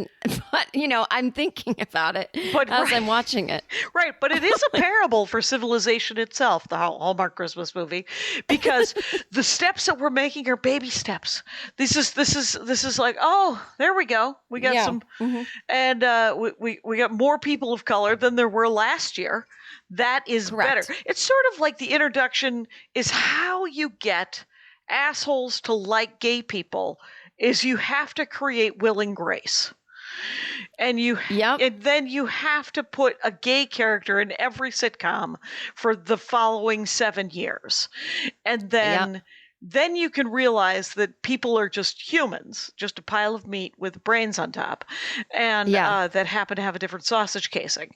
But I'm thinking about it as I'm watching it. Right. But it is a parable for civilization itself, the Hallmark Christmas movie, because the steps that we're making are baby steps. This is like, oh, there we go. We got some, and we got more people of color than there were last year. That is better. It's sort of like the introduction is how you get assholes to like gay people. Is you have to create Will and Grace. And then you have to put a gay character in every sitcom for the following 7 years. And then you can realize that people are just humans, just a pile of meat with brains on top, and that happen to have a different sausage casing.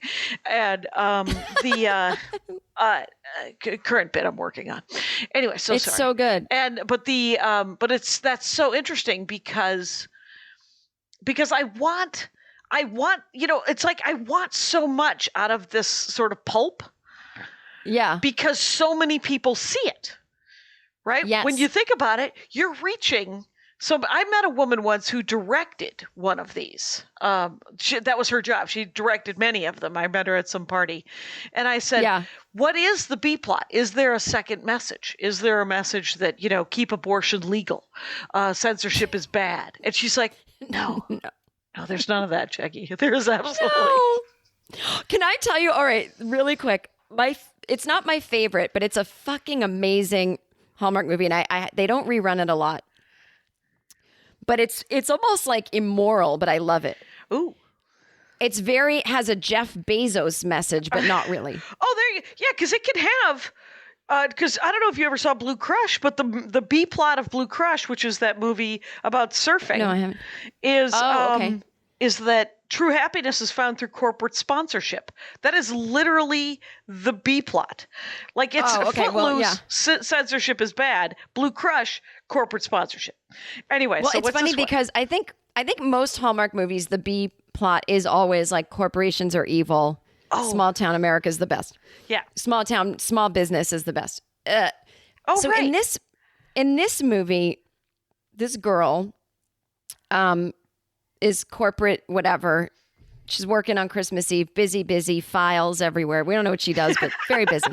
And the current bit I'm working on. Anyway, it's sorry. So good. That's so interesting because I want it's like I want so much out of this sort of pulp. Yeah. Because so many people see it. Right? Yes. When you think about it, you're reaching. So I met a woman once who directed one of these. That was her job. She directed many of them. I met her at some party. And I said, what is the B plot? Is there a second message? Is there a message that, keep abortion legal? Censorship is bad. And she's like, no, there's none of that, Jackie. There is absolutely. No. Can I tell you, all right, really quick, it's not my favorite, but it's a fucking amazing Hallmark movie, and they don't rerun it a lot, but it's almost like immoral, but I love it. Ooh, it's has a Jeff Bezos message, but not really. Because it can have. Because I don't know if you ever saw Blue Crush, but the B plot of Blue Crush, which is that movie about surfing, no, I haven't. Is that true happiness is found through corporate sponsorship. That is literally the B plot. Like it's Footloose, censorship is bad. Blue Crush, corporate sponsorship. Anyway, it's funny because I think most Hallmark movies, the B plot is always like corporations are evil. Small town America is the best. Yeah, small business is the best. In this movie, this girl, is corporate whatever. She's working on Christmas Eve, busy, files everywhere. We don't know what she does, but very busy.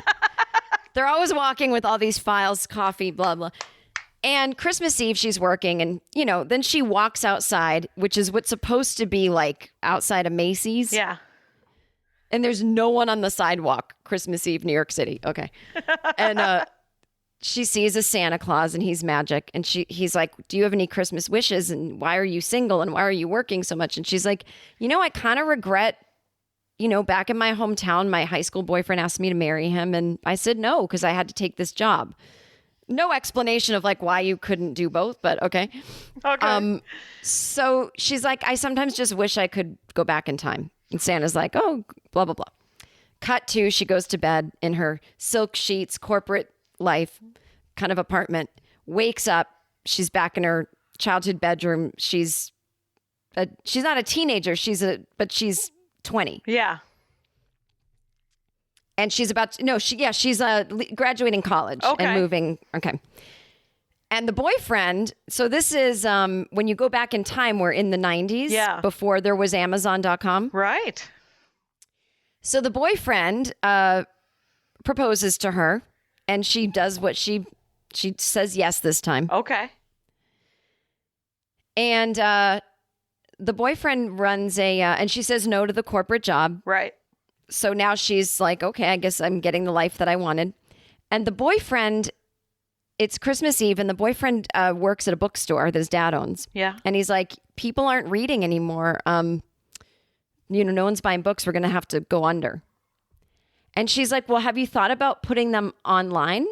They're always walking with all these files, coffee, blah, blah. And Christmas Eve, she's working, and, you know, then she walks outside, which is what's supposed to be like outside of Macy's. Yeah. And there's no one on the sidewalk, Christmas Eve, New York City. Okay. And she sees a Santa Claus, and he's magic. And he's like, do you have any Christmas wishes? And why are you single? And why are you working so much? And she's like, you know, I kind of regret, you know, back in my hometown, my high school boyfriend asked me to marry him. And I said no, because I had to take this job. No explanation of like why you couldn't do both, but okay. Okay. So she's like, I sometimes just wish I could go back in time. And Santa's like, oh, blah, blah, blah. Cut to, she goes to bed in her silk sheets, corporate life kind of apartment, wakes up. She's back in her childhood bedroom. She's not a teenager. She's 20. Yeah. And she's she's graduating college and moving. Okay. And the boyfriend, so this is when you go back in time, we're in the 90s before there was Amazon.com. Right. So the boyfriend proposes to her, and she does what she says yes this time. Okay. And the boyfriend runs and she says no to the corporate job. Right. So now she's like, okay, I guess I'm getting the life that I wanted. And the boyfriend, it's Christmas Eve, and the boyfriend works at a bookstore that his dad owns. Yeah. And he's like, people aren't reading anymore. You know, no one's buying books. We're going to have to go under. And she's like, well, have you thought about putting them online?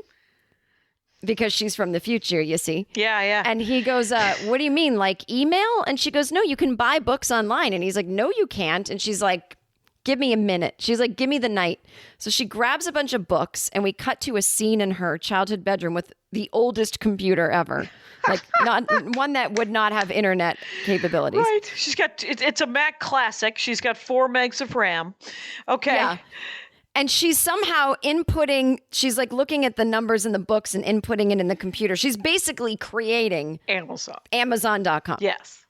Because she's from the future, you see. Yeah, yeah. And he goes, what do you mean, like email? And she goes, no, you can buy books online. And he's like, no, you can't. And she's like, give me a minute. She's like, give me the night. So she grabs a bunch of books, and we cut to a scene in her childhood bedroom with the oldest computer ever. Like not one that would not have internet capabilities. Right. She's got, it's a Mac Classic. She's got 4 megs of RAM. Okay. Yeah. And she's somehow she's like looking at the numbers in the books and inputting it in the computer. She's basically creating Amazon.com. Yes.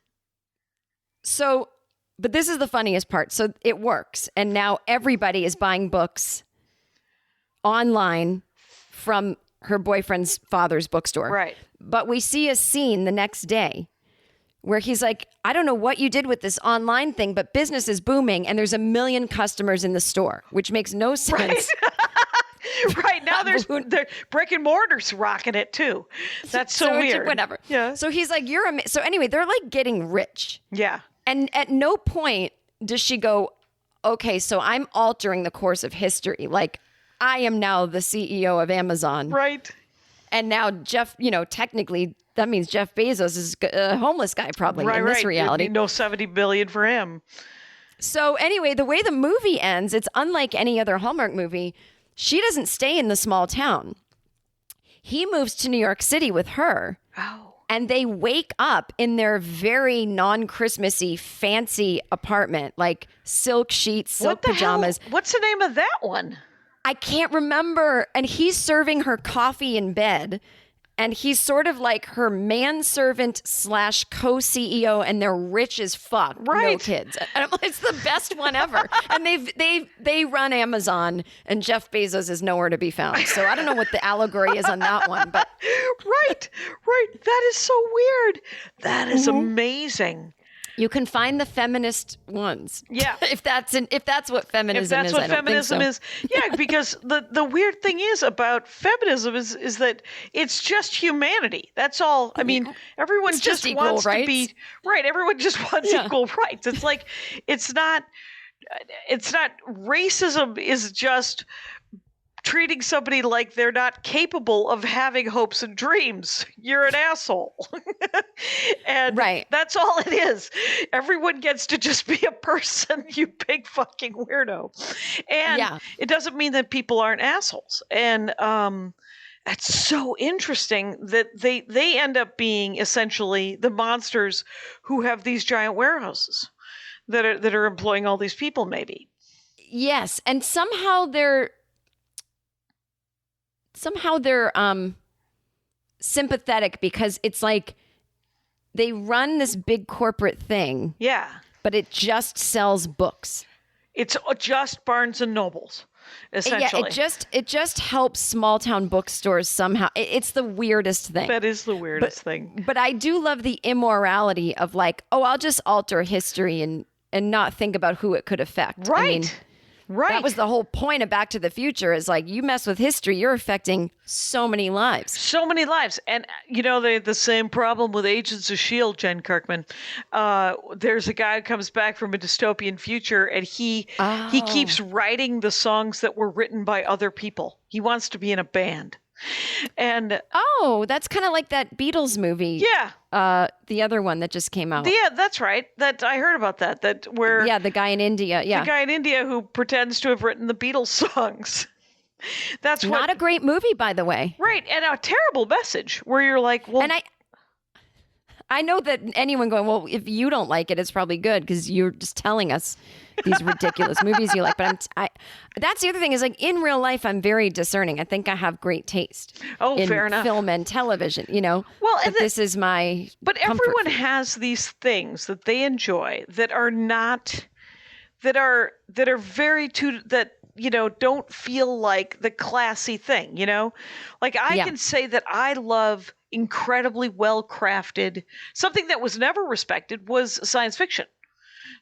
So, but this is the funniest part. So it works. And now everybody is buying books online from her boyfriend's father's bookstore. Right. But we see a scene the next day where he's like, I don't know what you did with this online thing, but business is booming and there's 1 million customers in the store, which makes no sense. Right. Now there's brick and mortar's rocking it too. That's so weird. Whatever. Yeah. So he's like, so anyway, they're like getting rich. Yeah. And at no point does she go, okay, so I'm altering the course of history. Like, I am now the CEO of Amazon. Right. And now Jeff, you know, technically that means Jeff Bezos is a homeless guy probably in this reality. No 70 billion for him. So anyway, the way the movie ends, it's unlike any other Hallmark movie. She doesn't stay in the small town. He moves to New York City with her. Oh. And they wake up in their very non-Christmassy, fancy apartment, like silk sheets, silk pajamas. Hell? What's the name of that one? I can't remember. And he's serving her coffee in bed. And he's sort of like her manservant / co-CEO, and they're rich as fuck. Right. No kids. And I'm like, it's the best one ever. And they run Amazon, and Jeff Bezos is nowhere to be found. So I don't know what the allegory is on that one, but Right. That is so weird. That is amazing. you can find the feminist ones. Yeah. if that's what feminism is. If that's what feminism is. Yeah, because the weird thing is about feminism is that it's just humanity. That's all. I mean, everyone just equal wants rights. to be right. Everyone just wants equal rights. It's like it's not racism is just treating somebody like they're not capable of having hopes and dreams. You're an asshole. And that's all it is. Everyone gets to just be a person, you big fucking weirdo. And it doesn't mean that people aren't assholes. And that's so interesting that they end up being essentially the monsters who have these giant warehouses that are employing all these people maybe. Yes, and somehow they're sympathetic because it's like they run this big corporate thing. Yeah. But it just sells books. It's just Barnes and Nobles, essentially. Yeah, it just helps small town bookstores somehow. It's the weirdest thing. That is the weirdest thing. But I do love the immorality of like, oh, I'll just alter history and not think about who it could affect. Right. I mean, right. That was the whole point of Back to the Future is like, you mess with history, you're affecting so many lives. So many lives. And, the same problem with Agents of S.H.I.E.L.D., Jen Kirkman. There's a guy who comes back from a dystopian future, and he keeps writing the songs that were written by other people. He wants to be in a band. And that's kind of like that Beatles movie. Yeah. The other one that just came out. Yeah, that's right. That I heard about that. The guy in India. Yeah. The guy in India who pretends to have written the Beatles songs. That's not a great movie, by the way. Right, and a terrible message where you're like, well, and I know that anyone going, well, if you don't like it, it's probably good because you're just telling us these ridiculous movies you like. But that's the other thing is like in real life, I'm very discerning. I think I have great taste. Oh, in fair enough. Film and television, Well, but this is my. But everyone has these things that they enjoy that are not, that are very that don't feel like the classy thing. Like I can say that I love incredibly well-crafted something that was never respected was science fiction.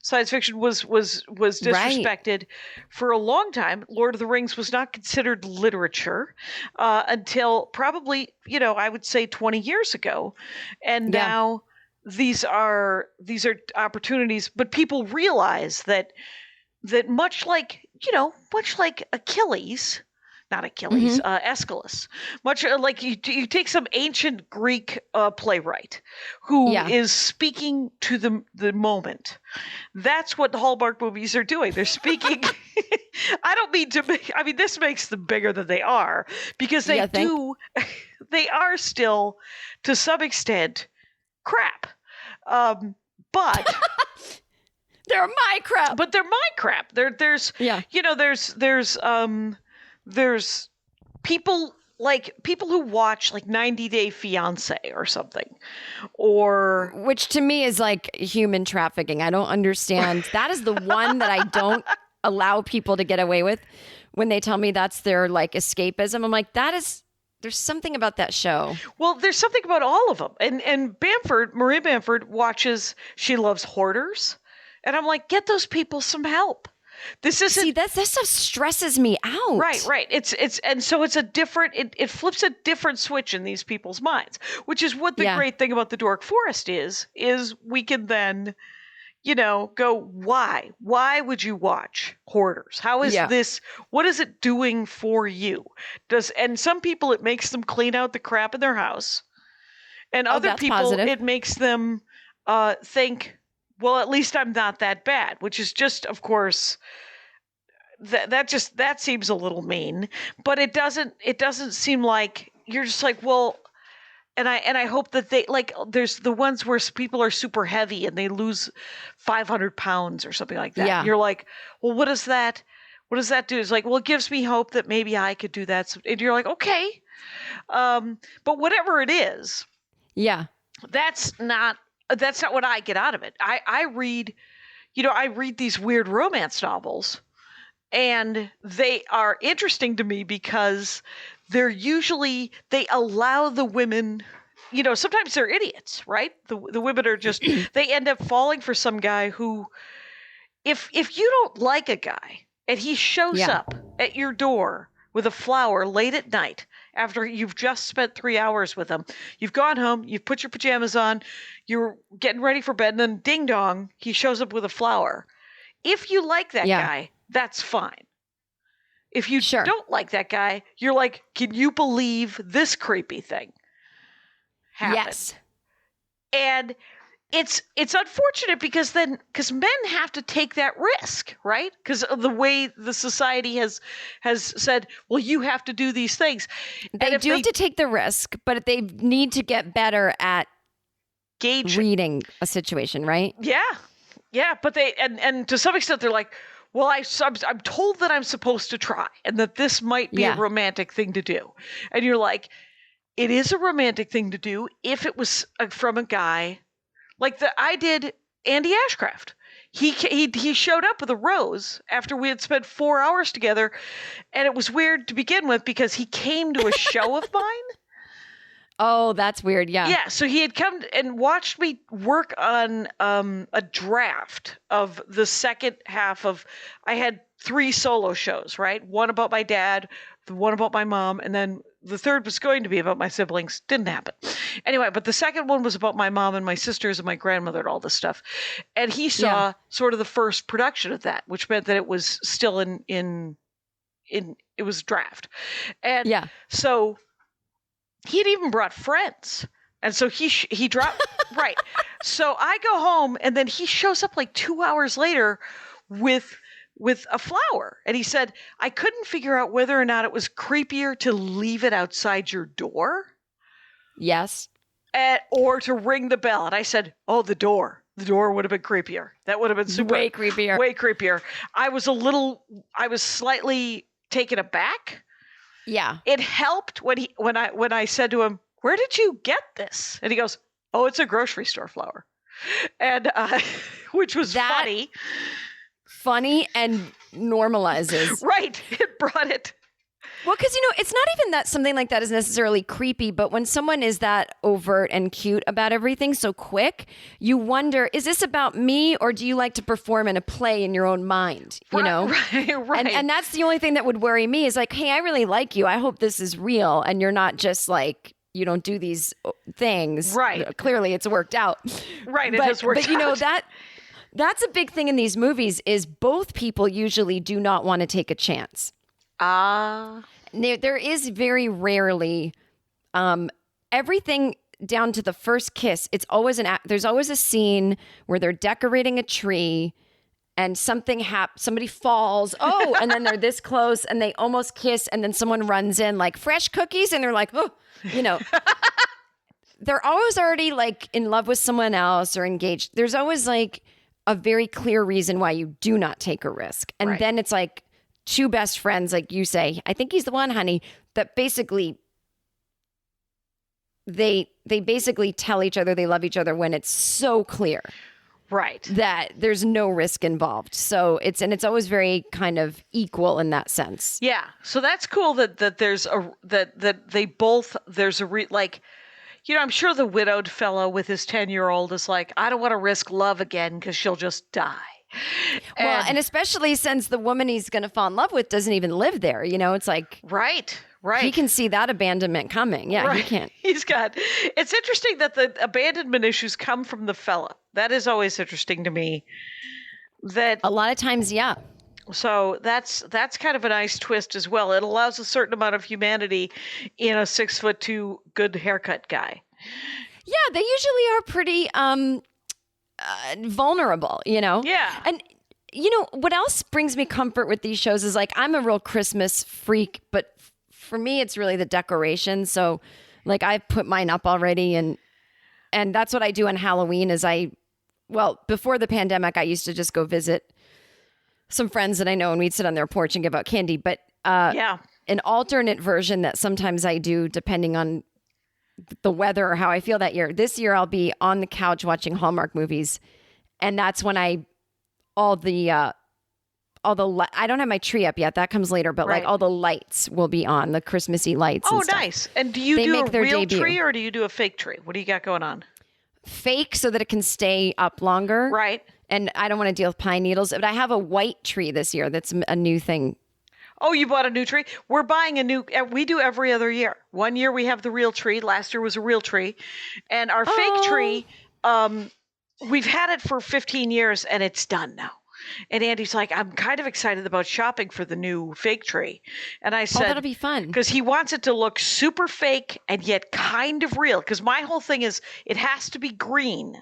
Science fiction was disrespected for a long time. Lord of the Rings was not considered literature until probably I would say 20 years ago, and now these are opportunities. But people realize that much like Achilles. Not Achilles, Aeschylus. Much like you take some ancient Greek playwright who is speaking to the moment. That's what the Hallmark movies are doing. They're speaking. I don't mean to make. I mean, this makes them bigger than they are because they do. They are still, to some extent, crap. But. They're my crap. But they're my crap. There's people who watch like 90 Day Fiance or something, or which to me is like human trafficking. I don't understand. That is the one that I don't allow people to get away with when they tell me that's their like escapism. I'm like, there's something about that show. Well, there's something about all of them. And Maria Bamford watches. She loves hoarders. And I'm like, get those people some help. This isn't. See, that stuff stresses me out. Right. And so it's a different. It flips a different switch in these people's minds, which is what the great thing about the Dork Forest is we can then, go, why? Why would you watch hoarders? How is this? What is it doing for you? And some people it makes them clean out the crap in their house, and other people positive. It makes them think. Well, at least I'm not that bad, which is just, of course, that seems a little mean, but it doesn't seem like you're just like, well, and I hope that they like, there's the ones where people are super heavy and they lose 500 pounds or something like that. Yeah. You're like, well, what does that do? It's like, well, it gives me hope that maybe I could do that. And you're like, okay. But whatever it is, that's not what I get out of it. I read these weird romance novels, and they are interesting to me because they allow the women, sometimes they're idiots, right? The women are just, they end up falling for some guy who, if you don't like a guy and he shows up at your door with a flower late at night, after you've just spent 3 hours with him, you've gone home, you've put your pajamas on, you're getting ready for bed, and then ding dong, he shows up with a flower. If you like that guy, that's fine. If you don't like that guy, you're like, can you believe this creepy thing happened? Yes. And it's unfortunate because men have to take that risk, right? Because of the way the society has said, well, you have to do these things. They have to take the risk, but they need to get better at reading a situation, right? Yeah. But they and to some extent they're like, well, I'm told that I'm supposed to try and that this might be a romantic thing to do, and you're like, it is a romantic thing to do if it was from a guy. Like I did Andy Ashcraft. he showed up with a rose after we had spent 4 hours together, and it was weird to begin with because he came to a show of mine. Oh, that's weird. Yeah. Yeah, so he had come and watched me work on a draft of the second half of. I had 3 solo shows, right? One about my dad, the one about my mom, and then the third was going to be about my siblings. Didn't happen. Anyway, but the second one was about my mom and my sisters and my grandmother and all this stuff. And he saw sort of the first production of that, which meant that it was still in it was draft. And so he had even brought friends. And so he dropped right. So I go home, and then he shows up like 2 hours later with a flower. And he said, I couldn't figure out whether or not it was creepier to leave it outside your door. Yes. Or to ring the bell. And I said, oh, the door. The door would have been creepier. That would have been super. Way creepier. Way creepier. I was slightly taken aback. Yeah. It helped when I said to him, where did you get this? And he goes, oh, it's a grocery store flower. And which was funny. Funny and normalizes. Right. It brought it. Well, because, it's not even that something like that is necessarily creepy, but when someone is that overt and cute about everything so quick, you wonder, is this about me, or do you like to perform in a play in your own mind? You know? Right. And that's the only thing that would worry me is like, hey, I really like you. I hope this is real. And you're not just like, you don't do these things. Right. Clearly it's worked out. Right. It has worked out. But that's a big thing in these movies is both people usually do not want to take a chance. There is very rarely everything down to the first kiss. It's always there's always a scene where they're decorating a tree and somebody falls. Oh, and then they're this close and they almost kiss. And then someone runs in like fresh cookies. And they're like, oh, they're always already like in love with someone else or engaged. There's always like a very clear reason why you do not take a risk. And then it's like two best friends, like you say, I think he's the one, honey, that basically they basically tell each other they love each other when it's so clear. Right. That there's no risk involved. So it's always very kind of equal in that sense. Yeah. So that's cool that there's I'm sure the widowed fellow with his 10-year-old is like, I don't want to risk love again because she'll just die. Well, and especially since the woman he's going to fall in love with doesn't even live there. It's like. Right. He can see that abandonment coming. Yeah, right. He can't. It's interesting that the abandonment issues come from the fella. That is always interesting to me. That a lot of times, yeah. So that's kind of a nice twist as well. It allows a certain amount of humanity in a 6'2" good haircut guy. Yeah, they usually are pretty vulnerable, Yeah. And what else brings me comfort with these shows is like I'm a real Christmas freak, but for me it's really the decoration. So like I've put mine up already and that's what I do on Halloween is before the pandemic I used to just go visit some friends that I know and we'd sit on their porch and give out candy, but an alternate version that sometimes I do depending on the weather or how I feel that year. This year I'll be on the couch watching Hallmark movies, and that's when I don't have my tree up yet. That comes later, but like all the lights will be on, the Christmassy lights. Oh, and stuff. nice! And do you do a real tree or do you do a fake tree? What do you got going on? Fake so that it can stay up longer, right? And I don't want to deal with pine needles, but I have a white tree this year. That's a new thing. Oh, you bought a new tree? We're buying a new, we do every other year. One year we have the real tree. Last year was a real tree. And our fake tree, we've had it for 15 years and it's done now. And Andy's like, I'm kind of excited about shopping for the new fake tree. And I said, that'll be fun. Because he wants it to look super fake and yet kind of real. Because my whole thing is it has to be green.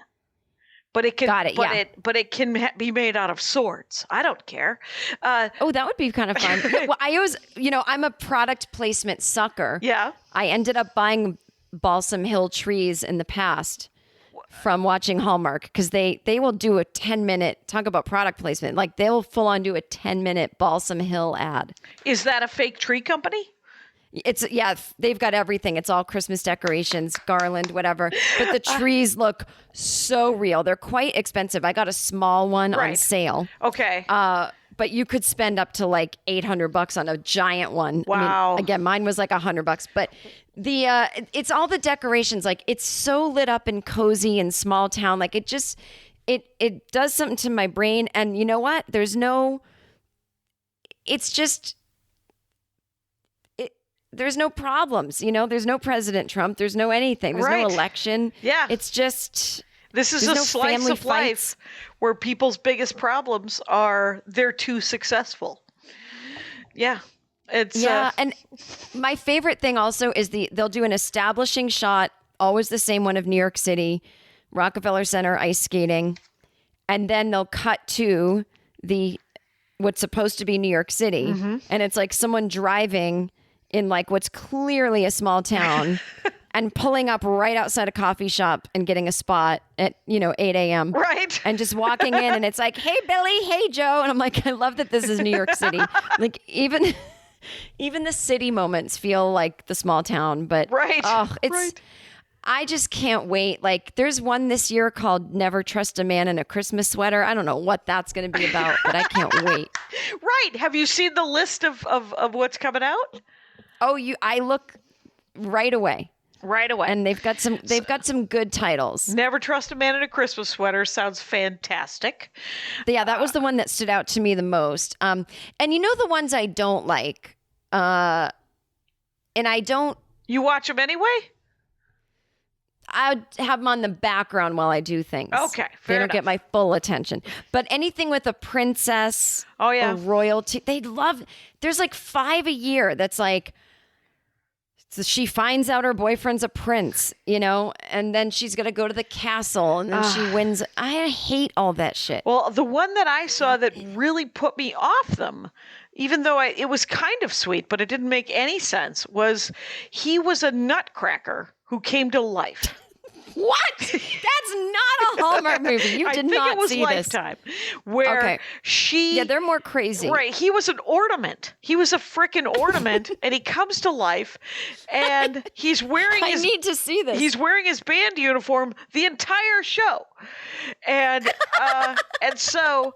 But it can, but it can be made out of swords. I don't care. That would be kind of fun. Well, I always, I'm a product placement sucker. Yeah. I ended up buying Balsam Hill trees in the past from watching Hallmark because they will do a 10-minute, talk about product placement. Like they'll full on do a 10-minute Balsam Hill ad. Is that a fake tree company? they've got everything. It's all Christmas decorations, garland, whatever. But the trees look so real. They're quite expensive. I got a small one on sale. Okay. But you could spend up to like $800 on a giant one. Wow. I mean, again, mine was like $100, but it's all the decorations. Like it's so lit up and cozy and small town. Like it just, it does something to my brain. And you know what? There's no problems, there's no President Trump. There's no anything. There's no election. Yeah. It's just, this is a slice of life where people's biggest problems are they're too successful. Yeah. And my favorite thing also is they'll do an establishing shot, always the same one of New York City, Rockefeller Center ice skating, and then they'll cut to what's supposed to be New York City, and it's like someone driving in like what's clearly a small town and pulling up right outside a coffee shop and getting a spot at 8 a.m. Right. And just walking in and it's like, hey Billy, hey Joe, and I'm like, I love that this is New York City. Like even the city moments feel like the small town, but I just can't wait. Like there's one this year called Never Trust a Man in a Christmas Sweater. I don't know what that's going to be about, but I can't wait. Right. Have you seen the list of what's coming out? Oh, I look right away. Right away. And they've got some good titles. Never Trust a Man in a Christmas Sweater sounds fantastic. Yeah, that was the one that stood out to me the most. And the ones I don't like, and I don't. You watch them anyway? I have them on the background while I do things. Okay, they don't get my full attention. But anything with a princess or royalty, they love. There's like 5 a year that's like, so she finds out her boyfriend's a prince, and then she's going to go to the castle and then she wins. I hate all that shit. Well, the one that I saw that really put me off them, even though it was kind of sweet, but it didn't make any sense, he was a nutcracker who came to life. What? That's not a Hallmark movie. You did not see this. I think it was Lifetime, where Yeah, they're more crazy. Right. He was an ornament. He was a frickin' ornament, and he comes to life, and he's wearing I need to see this. He's wearing his band uniform the entire show. And so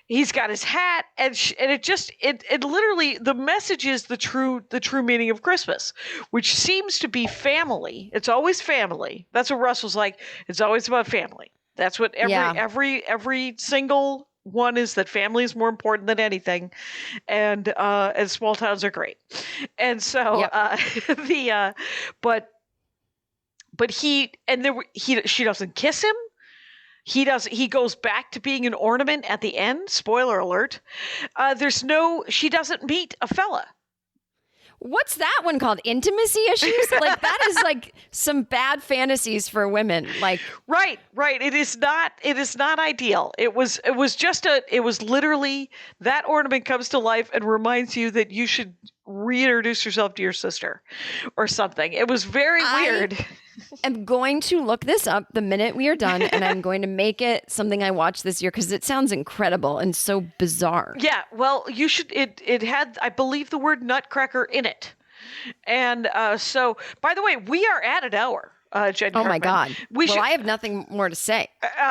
he's got his hat, and it literally, the message is the true meaning of Christmas, which seems to be family. It's always family. That's what Russell's like. It's always about family. That's what every single one is, that family is more important than anything, and small towns are great. And so she doesn't kiss him. He goes back to being an ornament at the end. Spoiler alert. She doesn't meet a fella. What's that one called? Intimacy issues? Like that is like some bad fantasies for women. Like right. It is not ideal. It was literally that ornament comes to life and reminds you that you should reintroduce yourself to your sister or something. It was very weird. I'm going to look this up the minute we are done, and I'm going to make it something I watch this year because it sounds incredible and so bizarre. Yeah, well, you should. It had, I believe, the word nutcracker in it, and so. By the way, we are at an hour. Jen Kirkman. Oh my God! I have nothing more to say.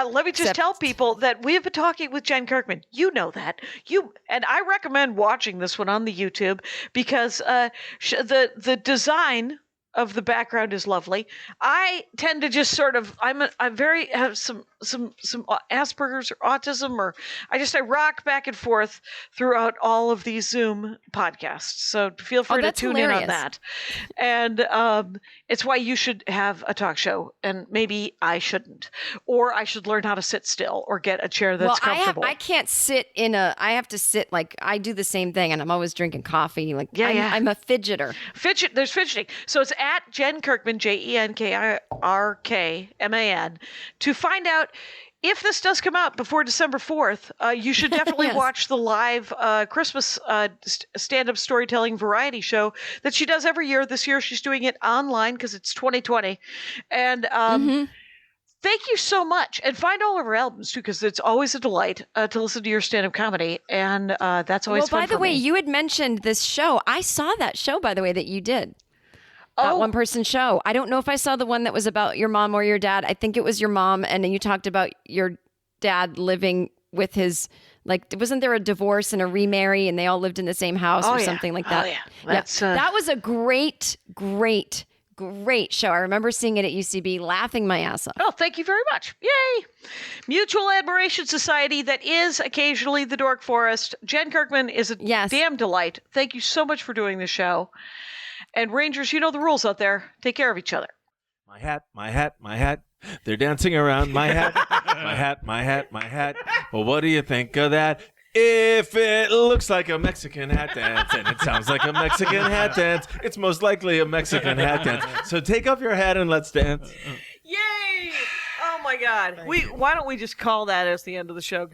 Let me just tell people that we have been talking with Jen Kirkman. You know that and I recommend watching this one on the YouTube because the design of the background is lovely. I tend to just sort of have some Asperger's or autism, or I rock back and forth throughout all of these Zoom podcasts. So feel free to tune in on that. And it's why you should have a talk show, and maybe I shouldn't, or I should learn how to sit still or get a chair that's comfortable. I can't sit I have to sit, like I do the same thing, and I'm always drinking coffee. Like I'm a fidgeter. There's fidgeting. So it's at Jen Kirkman, JenKirkman, to find out if this does come out before December 4th. You should definitely watch the live Christmas stand-up storytelling variety show that she does every year. This year she's doing it online because it's 2020. And Thank you so much. And find all of our albums, too, because it's always a delight to listen to your stand-up comedy. And that's always fun by the for way, me. you had mentioned this show. I saw that show, by the way, that you did. That one-person show. I don't know if I saw the one that was about your mom or your dad. I think it was your mom, and then you talked about your dad living with his, like, wasn't there a divorce and a remarry, and they all lived in the same house or something like that? Oh, yeah. That was a great show. I remember seeing it at UCB, laughing my ass off. Oh, thank you very much. Yay. Mutual Admiration Society that is occasionally the Dork Forest. Jen Kirkman is a damn delight. Thank you so much for doing this show. And Rangers, you know the rules out there. Take care of each other. My hat, my hat, my hat. They're dancing around my hat. My hat, my hat, my hat. Well, what do you think of that? If it looks like a Mexican hat dance and it sounds like a Mexican hat dance, it's most likely a Mexican hat dance. So take off your hat and let's dance. Yay! Oh my God. Why don't we just call that as the end of the show?